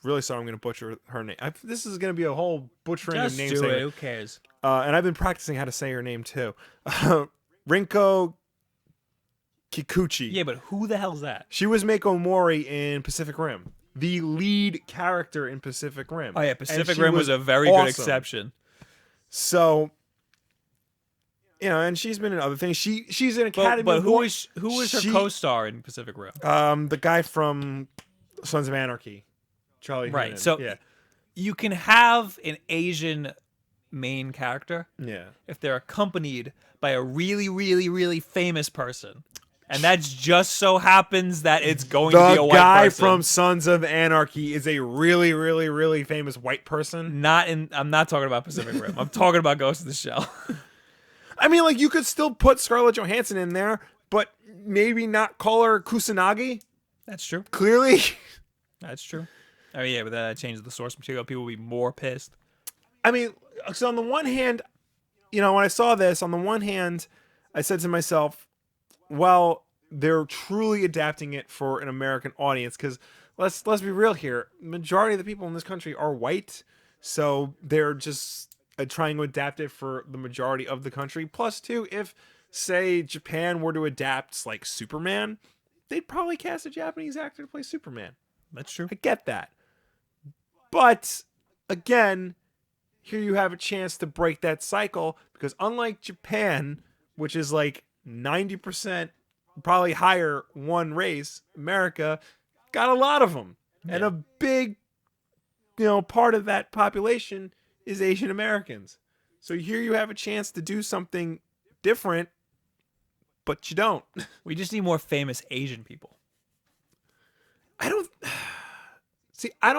really sorry I'm going to butcher her name. This is going to be a whole butchering Just of names. do it. Who cares? And I've been practicing how to say her name too. Rinko Kikuchi. Yeah, but who the hell's that? She was Mako Mori in Pacific Rim, the lead character in Pacific Rim. Oh yeah, Pacific Rim was a very good exception. So, and she's been in other things. She's an Academy. But who is her co-star in Pacific Rim? The guy from Sons of Anarchy, Charlie. Right. Hunnam. So you can have an Asian main character, if they're accompanied by a really, really, really famous person, and that just so happens that it's going to be a white person. The guy from Sons of Anarchy is a really, really, really famous white person. I'm not talking about Pacific Rim. I'm talking about Ghost in the Shell. I mean, like, you could still put Scarlett Johansson in there, but maybe not call her Kusanagi. That's true. Clearly. That's true. Oh yeah, but that changes the source material. People will be more pissed. I mean, so on the one hand, when I saw this, on the one hand, I said to myself, well, they're truly adapting it for an American audience, because let's be real here. Majority of the people in this country are white, so they're just trying to adapt it for the majority of the country. Plus, too, if, say, Japan were to adapt, like, Superman, they'd probably cast a Japanese actor to play Superman. That's true. I get that. But, again, here you have a chance to break that cycle, because unlike Japan, which is like 90%, probably higher, one race, America got a lot of them. Yeah. And a big, part of that population is Asian Americans. So here you have a chance to do something different, but you don't. We just need more famous Asian people.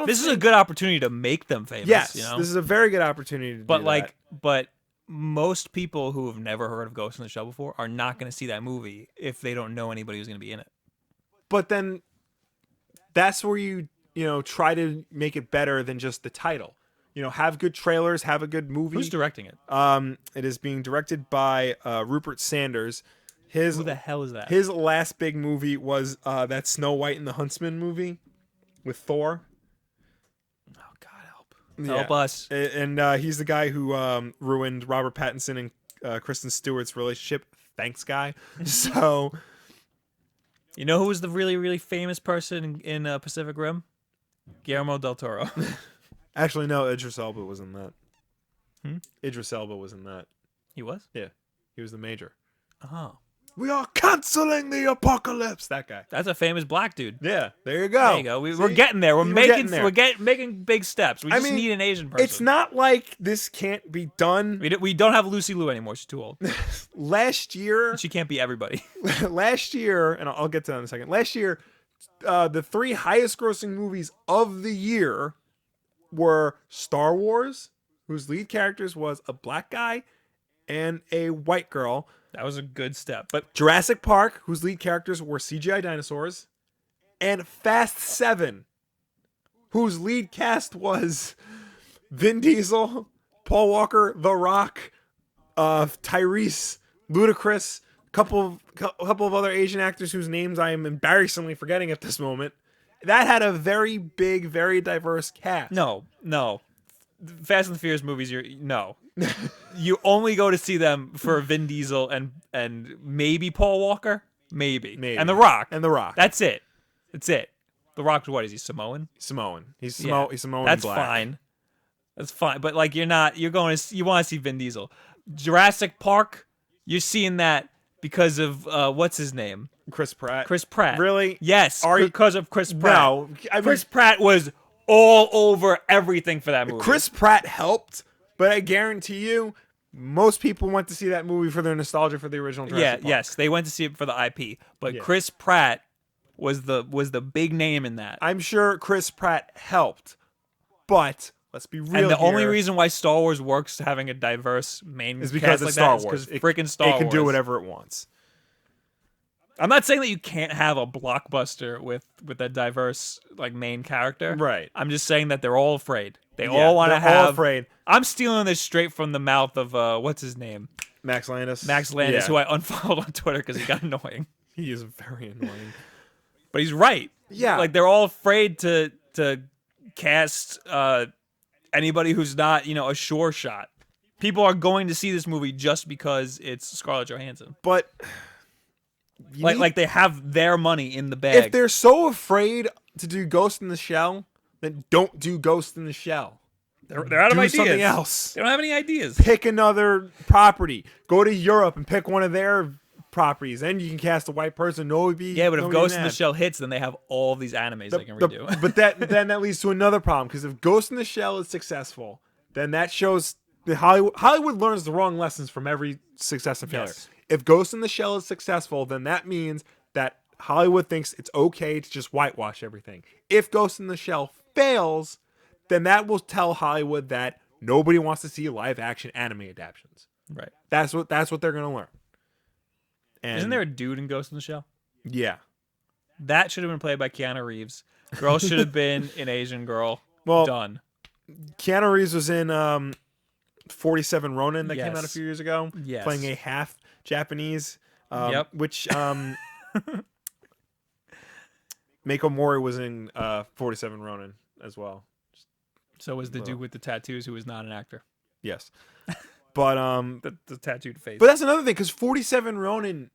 This is a good opportunity to make them famous. Yes, this is a very good opportunity to do that. But most people who have never heard of Ghost in the Shell before are not going to see that movie if they don't know anybody who's going to be in it. But then that's where you try to make it better than just the title. have good trailers, have a good movie. Who's directing it? It is being directed by Rupert Sanders. Who the hell is that? His last big movie was that Snow White and the Huntsman movie with Thor. Oh God, help us! And he's the guy who ruined Robert Pattinson and Kristen Stewart's relationship. Thanks, guy. So, you know who was the really, really famous person in Pacific Rim? Guillermo del Toro. actually, no, Idris Elba was in that. Idris Elba was in that. He was? Yeah, he was the Major. Oh. We are canceling the apocalypse. That guy. That's a famous black dude. Yeah, there you go. There you go. We're getting there. We're making big steps. We just need an Asian person. It's not like this can't be done. We don't have Lucy Liu anymore. She's too old. Last year, She can't be everybody. last year, and I'll get to that in a second. Last year, the 3 highest-grossing movies of the year were Star Wars, whose lead characters was a black guy and a white girl. That was a good step. But Jurassic Park, whose lead characters were CGI dinosaurs, and Fast 7, whose lead cast was Vin Diesel, Paul Walker, The Rock, Tyrese, Ludacris, a couple of other Asian actors whose names I am embarrassingly forgetting at this moment. That had a very big, very diverse cast. no. Fast and the Furious movies, no. You only go to see them for Vin Diesel and maybe Paul Walker, maybe. And The Rock. And The Rock. That's it. The Rock, what is he, Samoan? Samoan. He's Yeah. Samoan. That's and black. fine. That's fine. But like you want to see Vin Diesel. Jurassic Park, you're seeing that because of what's his name? Chris Pratt. Chris Pratt. Really? Yes, Are you- because of Chris Pratt. No, I mean, Chris Pratt was all over everything for that movie. Chris Pratt helped, but I guarantee you, most people went to see that movie for their nostalgia for the original Jurassic Park. Yes, they went to see it for the IP, but Yeah. Chris Pratt was the big name in that. I'm sure Chris Pratt helped, but let's be real. And the only here, reason why Star Wars works having a diverse main is because cast it's like Star that Wars. is because freaking Star It Wars. can do whatever it wants. I'm not saying that you can't have a blockbuster with a diverse like main character. Right. I'm just saying that they're all afraid. They Yeah, all want to they're all have. afraid. I'm stealing this straight from the mouth of what's his name, Max Landis. Max Landis, Yeah. who I unfollowed on Twitter because he got annoying. He is very annoying. But he's right. Yeah. Like they're all afraid to cast anybody who's not a sure shot. People are going to see this movie just because it's Scarlett Johansson. But Like they have their money in the bag. if they're so afraid to do Ghost in the Shell, then don't do Ghost in the Shell. they're out of Do ideas. something else. They don't have any ideas. Pick another property. Go to Europe and pick one of their properties. Then you can cast a white person. Yeah, but if Ghost in the Shell hits, then they have all these animes they can redo. But then that leads to another problem, because if Ghost in the Shell is successful, then that shows that Hollywood learns the wrong lessons from every success and failure. Yes. If Ghost in the Shell is successful, then that means that Hollywood thinks it's okay to just whitewash everything. If Ghost in the Shell fails, then that will tell Hollywood that nobody wants to see live action anime adaptations. Right. That's what they're gonna learn. And Isn't there a dude in Ghost in the Shell? Yeah. That should have been played by Keanu Reeves. Girl should have been an Asian girl. Well, Done. Keanu Reeves was in 47 Ronin that came out a Yes. few years ago, Yes. playing a half Japanese. Yep. Which Mako Mori was in 47 Ronin as well. So was the dude with the tattoos who was not an actor. Yes, but The tattooed face. but that's another thing, because 47 Ronin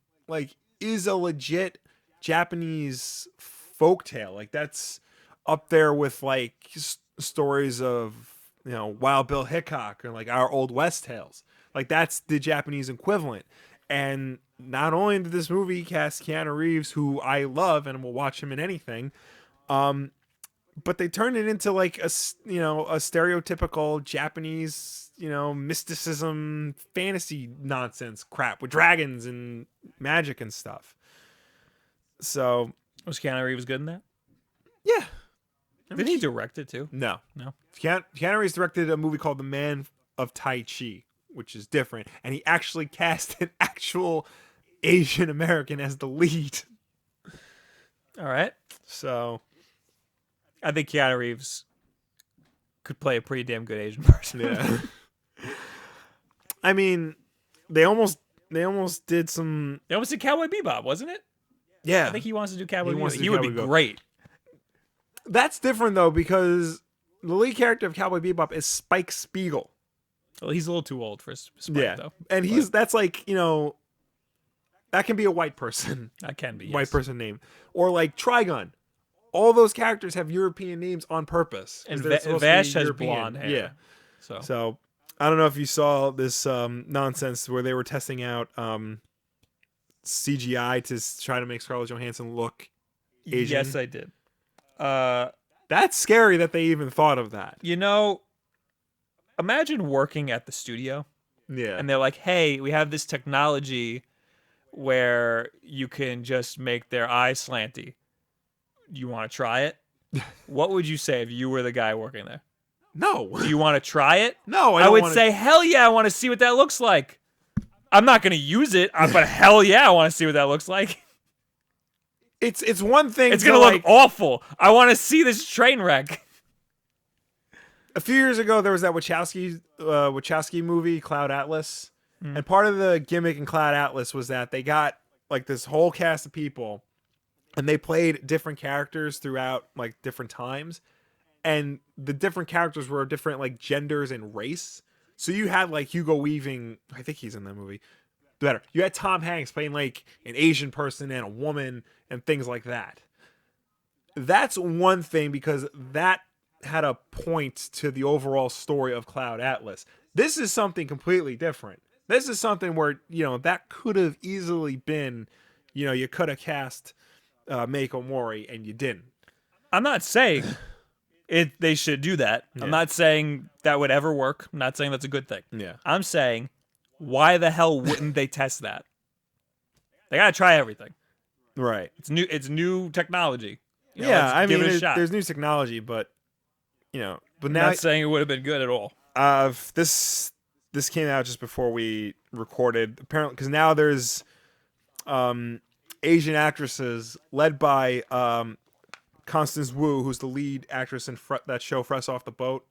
is a legit Japanese folktale. Like that's up there with stories of Wild Bill Hickok or our Old West tales. Like that's the Japanese equivalent. And not only did this movie cast Keanu Reeves, who I love and will watch him in anything, but they turned it into a stereotypical Japanese mysticism fantasy nonsense crap with dragons and magic and stuff. So Was Keanu Reeves good in that? yeah. Did he direct it too? No. No. Keanu Reeves directed a movie called The Man of Tai Chi, which is different, and he actually cast an actual Asian American as the lead. All right. So I think Keanu Reeves could play a pretty damn good Asian person. Yeah. I mean, they almost did some. They almost did Cowboy Bebop, wasn't it? Yeah, I think he wants to do Cowboy he Bebop. wants to do He would be Cowboy Bebop. great. That's different though, because the lead character of Cowboy Bebop is Spike Spiegel. Well, he's a little too old for Spike, though. And that's like, that can be a white person. That can be, yes. White person name. Or like Trigun. All those characters have European names on purpose. And they're supposed to Vash be has European. blonde hair. Yeah. So I don't know if you saw this nonsense where they were testing out CGI to try to make Scarlett Johansson look Asian. Yes, I did. That's scary that they even thought of that. Imagine working at the studio. Yeah. And they're like, hey, we have this technology where you can just make their eyes slanty. You want to try it? What would you say if you were the guy working there? No. Do you want to try it? No, I would say, hell yeah, I want to see what that looks like. I'm not going to use it, but hell yeah, I want to see what that looks like. It's one thing. It's going to look awful. I want to see this train wreck. A few years ago, there was that Wachowski movie, Cloud Atlas. And part of the gimmick in Cloud Atlas was that they got like this whole cast of people and they played different characters throughout like different times. And the different characters were different like genders and race. So you had like Hugo Weaving, I think he's in that movie. Better. You had Tom Hanks playing like an Asian person and a woman and things like that. That's one thing because that had a point to the overall story of Cloud Atlas. This is something completely different. This is something where, that could have easily been, you could have cast Meiko Mori and you didn't. I'm not saying they should do that. Yeah. I'm not saying that would ever work. I'm not saying that's a good thing. Yeah. I'm saying, why the hell wouldn't they test that? They got to try everything. Right. It's new technology. I mean, give it a shot. There's new technology, but, but now. I'm not saying it would have been good at all. This came out just before we recorded, apparently, because now there's Asian actresses led by Constance Wu, who's the lead actress in that show Fresh Off the Boat.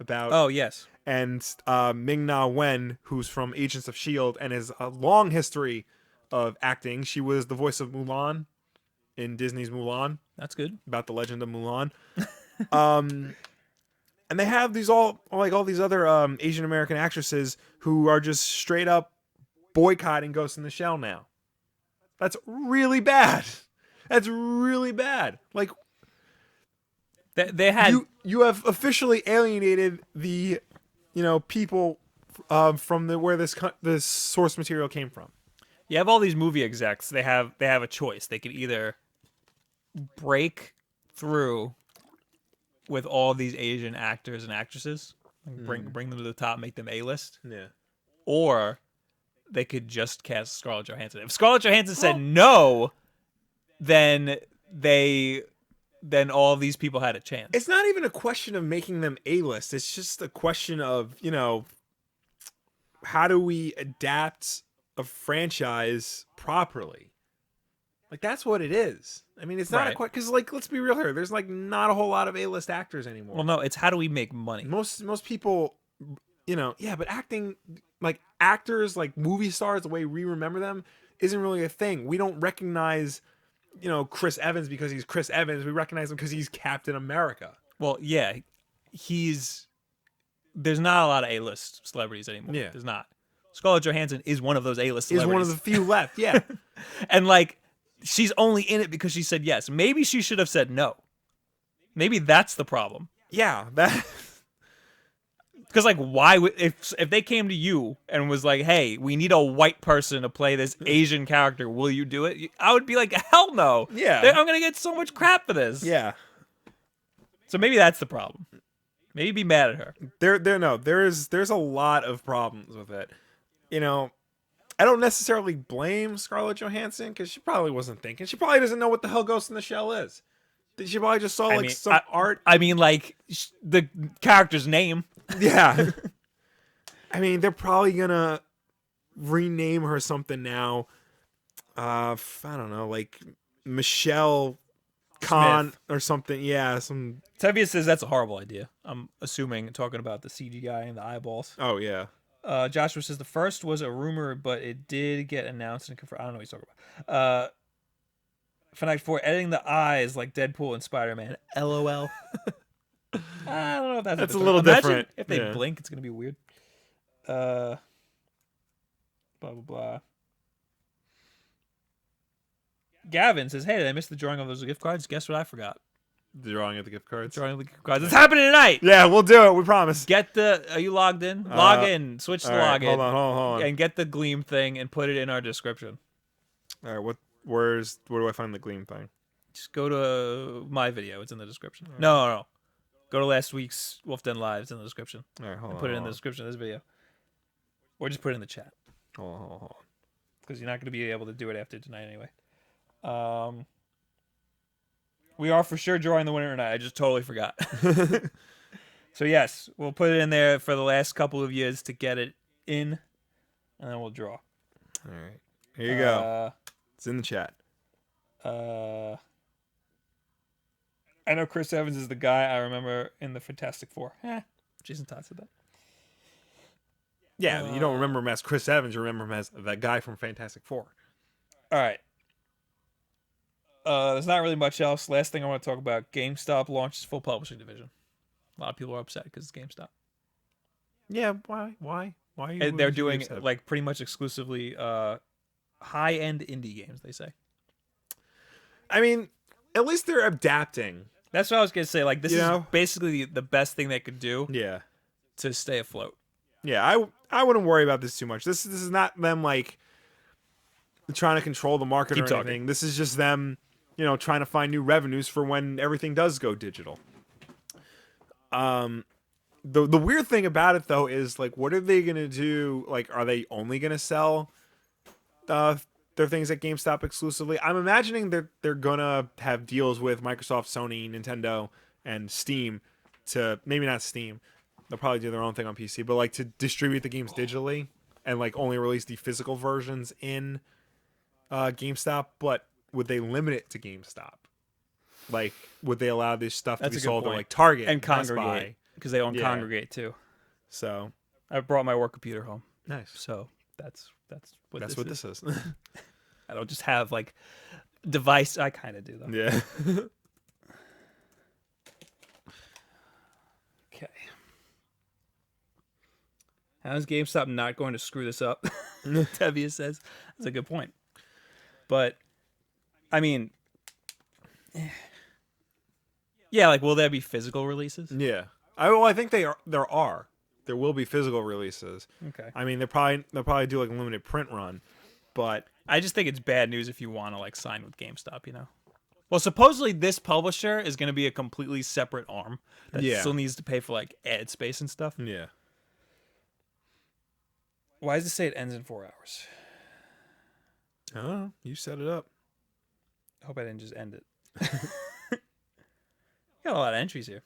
Oh, yes. And Ming-Na Wen, who's from Agents of S.H.I.E.L.D. and has a long history of acting. She was the voice of Mulan in Disney's Mulan. That's good. About the legend of Mulan. And they have all these other Asian American actresses who are just straight up boycotting Ghost in the Shell now. That's really bad. That's really bad. Like they had you have officially alienated the people from where this source material came from. You have all these movie execs. They have a choice. They could either break through with all these Asian actors and actresses, bring them to the top, make them A-list. Yeah. Or they could just cast Scarlett Johansson. If Scarlett Johansson said no, then all these people had a chance. It's not even a question of making them A-list. It's just a question of, how do we adapt a franchise properly? Like, that's what it is. I mean, it's not Right. because, like, let's be real here. There's, like, not a whole lot of A-list actors anymore. Well, no, it's how do we make money? Most people, but acting, like, actors, like, movie stars, the way we remember them, isn't really a thing. We don't recognize, Chris Evans because he's Chris Evans. We recognize him because he's Captain America. Well, yeah, there's not a lot of A-list celebrities anymore. Yeah. There's not. Scarlett Johansson is one of those A-list He's celebrities. one of the few left, yeah. And, like, she's only in it because she said yes. Maybe she should have said no. Maybe that's the problem. Yeah, that... Because, like, why would... If they came to you and was like, hey, we need a white person to play this Asian character, will you do it? I would be like, hell no. Yeah. I'm going to get so much crap for this. Yeah. So maybe that's the problem. Maybe be mad at her. There's a lot of problems with it. I don't necessarily blame Scarlett Johansson because she probably wasn't thinking. She probably doesn't know what the hell Ghost in the Shell is. She probably just saw some art. I mean, like, the character's name. Yeah. I mean, they're probably gonna rename her something now. I don't know, like Michelle Con Smith. or something. Yeah, some. Tevye says that's a horrible idea. I'm assuming talking about the CGI and the eyeballs. Oh yeah. Joshua says the first was a rumor, but it did get announced and confirmed. I don't know what he's talking about. Fnatic 4 editing the eyes like Deadpool and Spider-Man. LOL. I don't know if that's That's what a they're little talking about. Imagine different. if they Yeah. blink, it's gonna be weird. Blah blah blah. Gavin says, "Hey, did I miss the drawing of those gift cards? Guess what I forgot? The drawing of the gift cards. Drawing of the gift cards. It's happening tonight. Yeah, we'll do it. We promise. Get the. Are you logged in? Log in. Switch to All right, login. hold on. And get the Gleam thing and put it in our description. All right, where do I find the Gleam thing? Just go to my video. It's in the description. Right. No. Go to last week's Wolf Den Live. It's in the description. All right, hold on. Put it in the description of this video. Or just put it in the chat. Hold on. Because you're not going to be able to do it after tonight anyway. We are for sure drawing the winner tonight. I just totally forgot. So yes, we'll put it in there for the last couple of years to get it in. And then we'll draw. All right. Here you go. It's in the chat. I know Chris Evans is the guy I remember in the Fantastic Four. Jason Todd said that. Yeah, you don't remember him as Chris Evans. You remember him as that guy from Fantastic Four. All right. There's not really much else. Last thing I want to talk about, GameStop launches full publishing division. A lot of people are upset because it's GameStop. Yeah, why? And they're doing like pretty much exclusively high-end indie games, they say. I mean, at least they're adapting. That's what I was going to say. Like, this is basically the best thing they could do to stay afloat. Yeah, I wouldn't worry about this too much. This is not them, like, trying to control the market or anything. This is just them, trying to find new revenues for when everything does go digital. The weird thing about it, though, is, like, what are they going to do? Like, are they only going to sell their things at GameStop exclusively? I'm imagining that they're going to have deals with Microsoft, Sony, Nintendo, and Steam to, maybe not Steam, they'll probably do their own thing on PC, but, like, to distribute the games digitally and, like, only release the physical versions in GameStop. But would they limit it to GameStop? Like, would they allow this stuff to be sold at, like, Target and Congregate? Because they own Congregate, too. So I brought my work computer home. Nice. So that's what this is. I don't just have, like, device. I kind of do, though. Yeah. Okay. How is GameStop not going to screw this up? Tevye says. That's a good point. But, I mean, yeah, like, will there be physical releases? Yeah. I think there are. There will be physical releases. Okay. I mean, they'll probably do, like, a limited print run, but I just think it's bad news if you want to, like, sign with GameStop, Well, supposedly this publisher is going to be a completely separate arm that still needs to pay for, like, ad space and stuff. Yeah. Why does it say it ends in 4 hours? I don't know. You set it up. I hope I didn't just end it. Got a lot of entries here.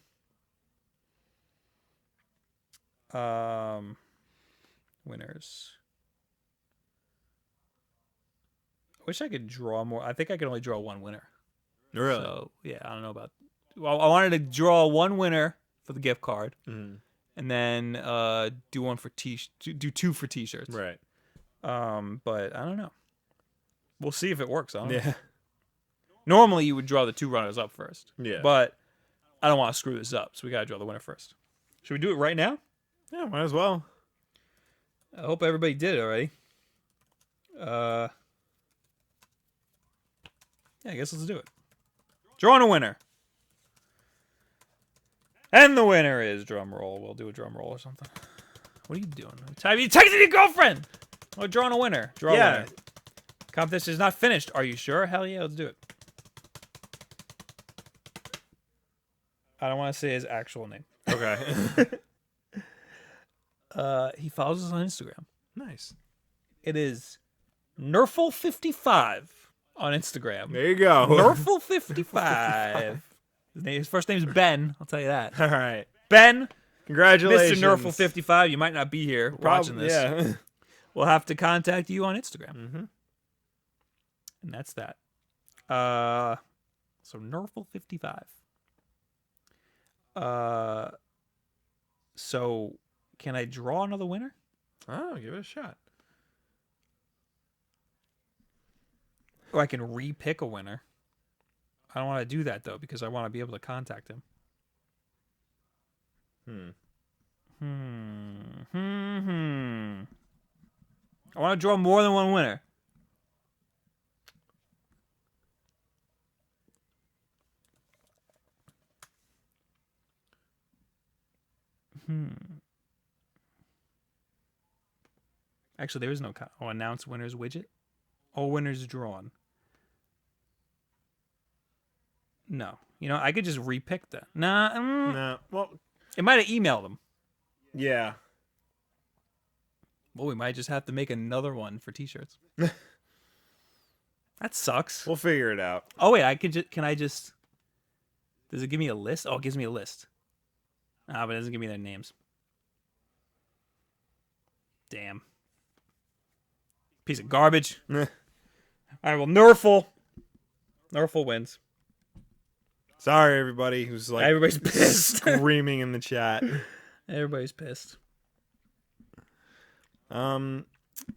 Winners. I wish I could draw more. I think I can only draw one winner. Really? So, yeah, I don't know about... Well, I wanted to draw one winner for the gift card. Mm. And then do one for do two for t-shirts. Right. But I don't know. We'll see if it works. I don't know. Yeah. Normally you would draw the two runners up first. Yeah. But I don't want to screw this up, so we gotta draw the winner first. Should we do it right now? Yeah, might as well. I hope everybody did it already. Yeah, I guess let's do it. Drawing a winner. And the winner is drum roll. We'll do a drum roll or something. What are you doing? You texted your girlfriend. We're drawing a winner. Draw a winner. Competition is not finished. Are you sure? Hell yeah, let's do it. I don't want to say his actual name. Okay. He follows us on Instagram. Nice. It is Nerfle55 on Instagram. There you go. Nerfle55. His first name's Ben. I'll tell you that. All right. Ben, Congratulations. Mr. Nerfle55. You might not be here watching this. Yeah. We'll have to contact you on Instagram. Mm-hmm. And that's that. So Nerfle 55. So can I draw another winner? Oh, give it a shot. Or I can re-pick a winner. I don't want to do that though because I want to be able to contact him. I want to draw more than one winner. Actually, there is no announce winners widget. All winners drawn. No. You know, I could just re-pick that. Nah. No. Well, it might have emailed them. yeah. Well, we might just have to make another one for t-shirts. That sucks. We'll figure it out. Oh, wait. Can I just... Does it give me a list? Oh, it gives me a list. Ah, but it doesn't give me their names. Damn. Piece of garbage. All right, well, Nerfle. Nerfle wins. Sorry, everybody who's like everybody's pissed, screaming in the chat. Everybody's pissed. You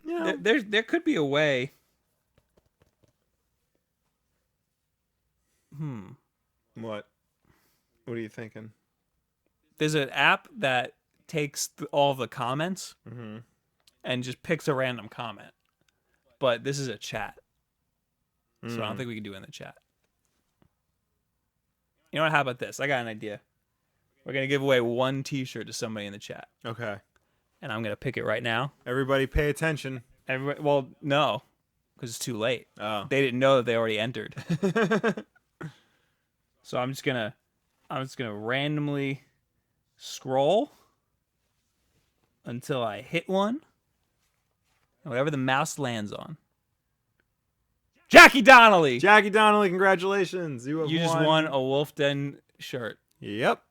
know. There could be a way. What? What are you thinking? There's an app that takes all the comments and just picks a random comment. But this is a chat. So I don't think we can do it in the chat. You know what? How about this? I got an idea. We're going to give away one t-shirt to somebody in the chat. Okay. And I'm going to pick it right now. Everybody pay attention. Everybody, well, no. Because it's too late. Oh. They didn't know that they already entered. So I'm just gonna randomly scroll until I hit one. And whatever the mouse lands on. Jackie Donnelly! Jackie Donnelly, congratulations. You just won a Wulff Den shirt. Yep.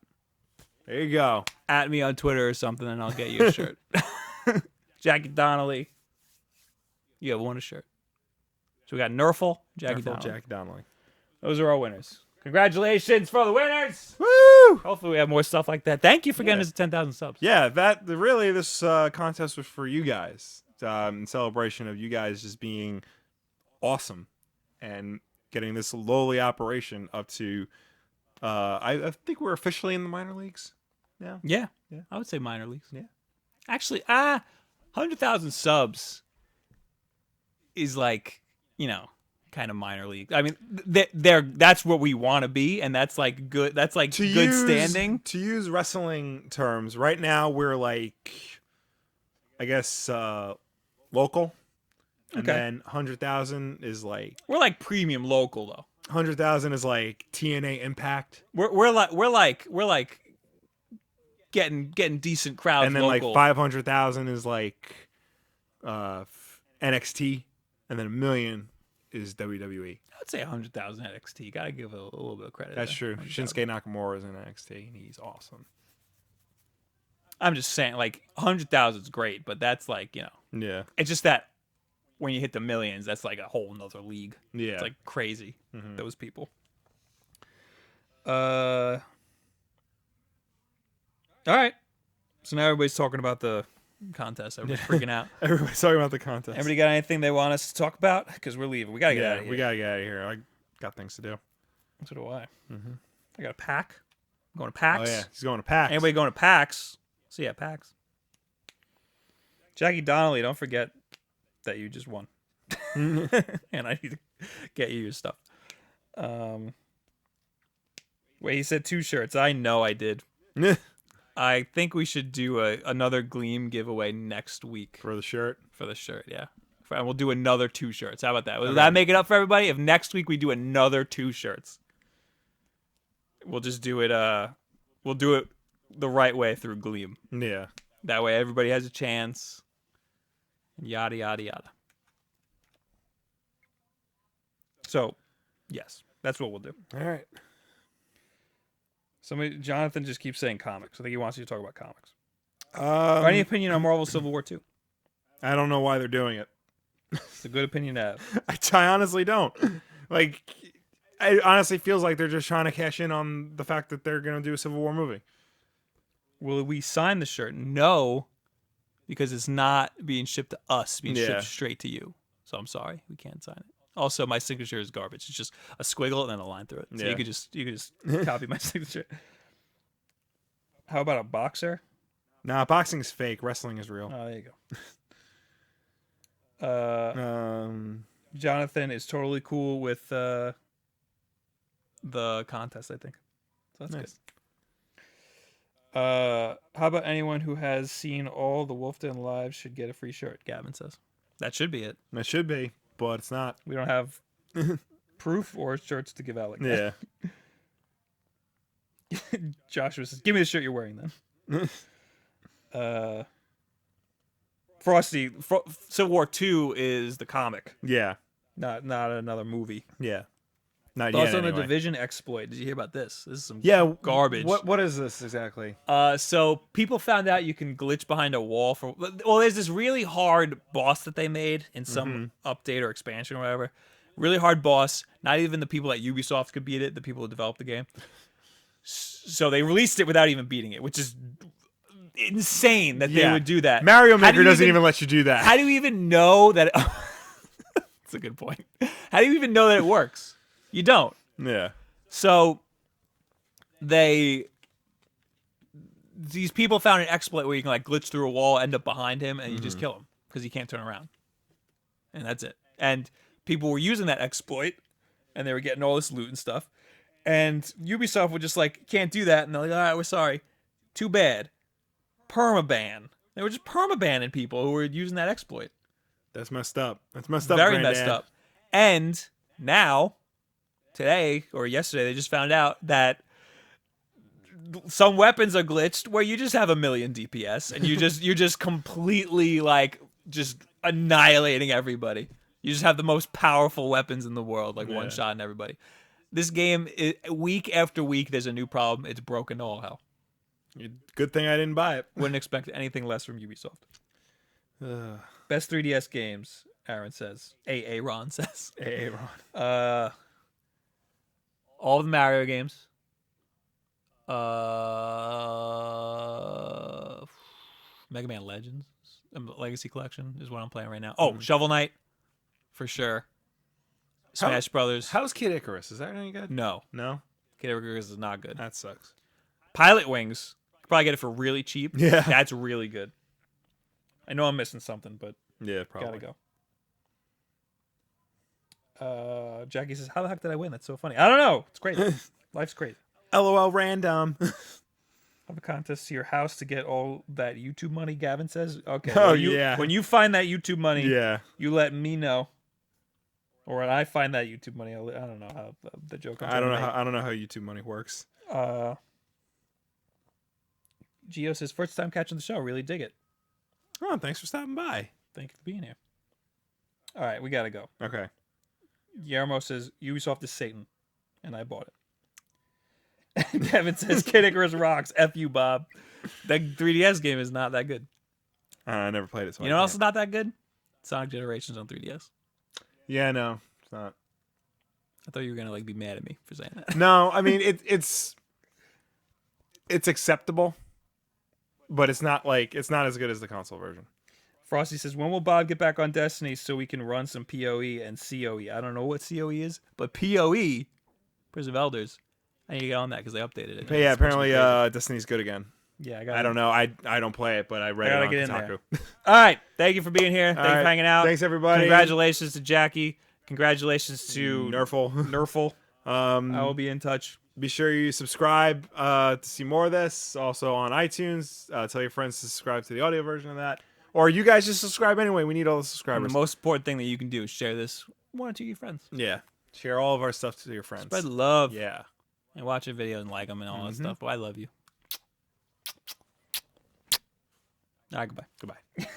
There you go. At me on Twitter or something and I'll get you a shirt. Jackie Donnelly. You have won a shirt. So we got Nerfle, Jackie Donnelly. Those are our winners. Congratulations for the winners! Woo! Hopefully we have more stuff like that. Thank you for getting us to 10,000 subs. Yeah, really this contest was for you guys. In celebration of you guys just being awesome and getting this lowly operation up to I think we're officially in the minor leagues now. Yeah. I would say minor leagues. Yeah. Actually, 100,000 subs is like, you know, kind of minor league. I mean, that's what we want to be, and that's like good. That's like good standing. To use wrestling terms, right now we're like, I guess, local, and then 100,000 is like we're like premium local though. 100,000 is like TNA Impact. We're like getting decent crowds. And then local. like 500,000 is like NXT, and then 1 million is WWE. I'd say 100,000 NXT. Gotta give a little bit of credit. That's true. Shinsuke Nakamura is in NXT, and he's awesome. I'm just saying, like 100,000 is great, but that's like, you know, Yeah, it's just that when you hit the millions, that's like a whole nother league. yeah, It's like crazy. Those people. All right. So now everybody's talking about the contest. Everybody's freaking out. Everybody's talking about the contest. Everybody got anything they want us to talk about? Because we're leaving. We gotta get out of here. We gotta get out of here. I got things to do. So do I. I got a pack. I'm going to PAX. Oh yeah, he's going to PAX. Anybody going to PAX? So yeah, PAX. Jackie Donnelly, don't forget that you just won. And I need to get you your stuff. Wait, he said 2 shirts. I know I did. I think we should do another Gleam giveaway next week. For the shirt? For the shirt, yeah. And we'll do another 2 shirts. How about that? Will that make it up for everybody? If next week we do another 2 shirts, we'll just do it. We'll do it the right way through Gleam. Yeah. That way everybody has a chance. Yada, yada, yada. So, yes, that's what we'll do. All right. Jonathan just keeps saying comics. I think he wants you to talk about comics. Or any opinion on Marvel Civil War 2? I don't know why they're doing it. It's a good opinion to have. I honestly don't. Like, It honestly feels like they're just trying to cash in on the fact that they're going to do a Civil War movie. Will we sign the shirt? No, because it's not being shipped to us. It's being shipped straight to you. So I'm sorry, we can't sign it. Also, my signature is garbage. It's just a squiggle and then a line through it. So you could just copy my signature. How about a boxer? Nah, boxing's fake. Wrestling is real. Oh, there you go. Jonathan is totally cool with the contest, I think. So that's nice. Good. How about anyone who has seen all the Wulff Den live should get a free shirt? Gavin says. That should be it. It should be, but it's not. We don't have proof or shirts to give out like that. Yeah. Joshua says, give me the shirt you're wearing then. Frosty, Civil War 2 is the comic. Yeah. Not another movie. Yeah. Not Thoughts yet, on the anyway. Division exploit. Did you hear about this? This is some garbage. garbage. What is this exactly? So people found out you can glitch behind a wall for. Well, there's this really hard boss that they made in some update or expansion or whatever. Really hard boss. Not even the people at Ubisoft could beat it. The people who developed the game. So they released it without even beating it, which is insane that they would do that. Mario Maker doesn't even let you do that. How do you even know that? That's a good point. How do you even know that it works? You don't. Yeah. So these people found an exploit where you can like glitch through a wall, end up behind him, and you just kill him because he can't turn around. And that's it. And people were using that exploit, and they were getting all this loot and stuff. And Ubisoft would just like, can't do that. And they're like, all right, we're sorry. Too bad. Permaban. They were just permabanning people who were using that exploit. That's messed up. That's messed up. Very messed up. And now, today or yesterday, they just found out that some weapons are glitched where you just have 1,000,000 DPS and you're just completely like just annihilating everybody. You just have the most powerful weapons in the world, like one shot in everybody. This game, week after week, there's a new problem. It's broken to all hell. Good thing I didn't buy it. Wouldn't expect anything less from Ubisoft. Best 3DS games, Aaron says. AA Ron says. AA Ron. All the Mario games. Mega Man Legends. Legacy Collection is what I'm playing right now. Oh, Shovel Knight. For sure. Smash Brothers. How's Kid Icarus? Is that any good? No. No? Kid Icarus is not good. That sucks. Pilot Wings. You could probably get it for really cheap. Yeah. That's really good. I know I'm missing something, but yeah, probably. Gotta go. Jackie says, how the heck did I win? That's so funny. I don't know. It's great. Life's great. LOL random. Have a contest to your house to get all that YouTube money, Gavin says. Okay. Oh, yeah. When you find that YouTube money, you let me know. Or when I find that YouTube money, I don't know how the joke. I don't know how YouTube money works. Gio says, first time catching the show. Really dig it. Oh, thanks for stopping by. Thank you for being here. All right, we gotta go. Okay. Guillermo says, Ubisoft is Satan, and I bought it. Kevin says, Kid Icarus rocks. F you, Bob. That 3DS game is not that good. I never played it. So you know what else is not that good? Sonic Generations on 3DS. Yeah, no, it's not. I thought you were gonna like be mad at me for saying that. No, I mean it's acceptable, but it's not as good as the console version. Frosty says, when will Bob get back on Destiny so we can run some PoE and CoE? I don't know what CoE is, but PoE, Prison of Elders, I need to get on that because they updated it. But yeah, apparently Destiny's good again. Yeah, I don't know. I don't play it, but I read it on Kotaku. All right, thank you for being here. Thank you for hanging out. Thanks everybody. Congratulations to Jackie. Congratulations to Nerful. I will be in touch. Be sure you subscribe to see more of this. Also on iTunes. Tell your friends to subscribe to the audio version of that. Or you guys just subscribe anyway. We need all the subscribers. And the most important thing that you can do is share this one or two of your friends. Yeah. Share all of our stuff to your friends. Spread love. Yeah. And watch a video and like them and all that stuff. But I love you. All right, goodbye. Goodbye.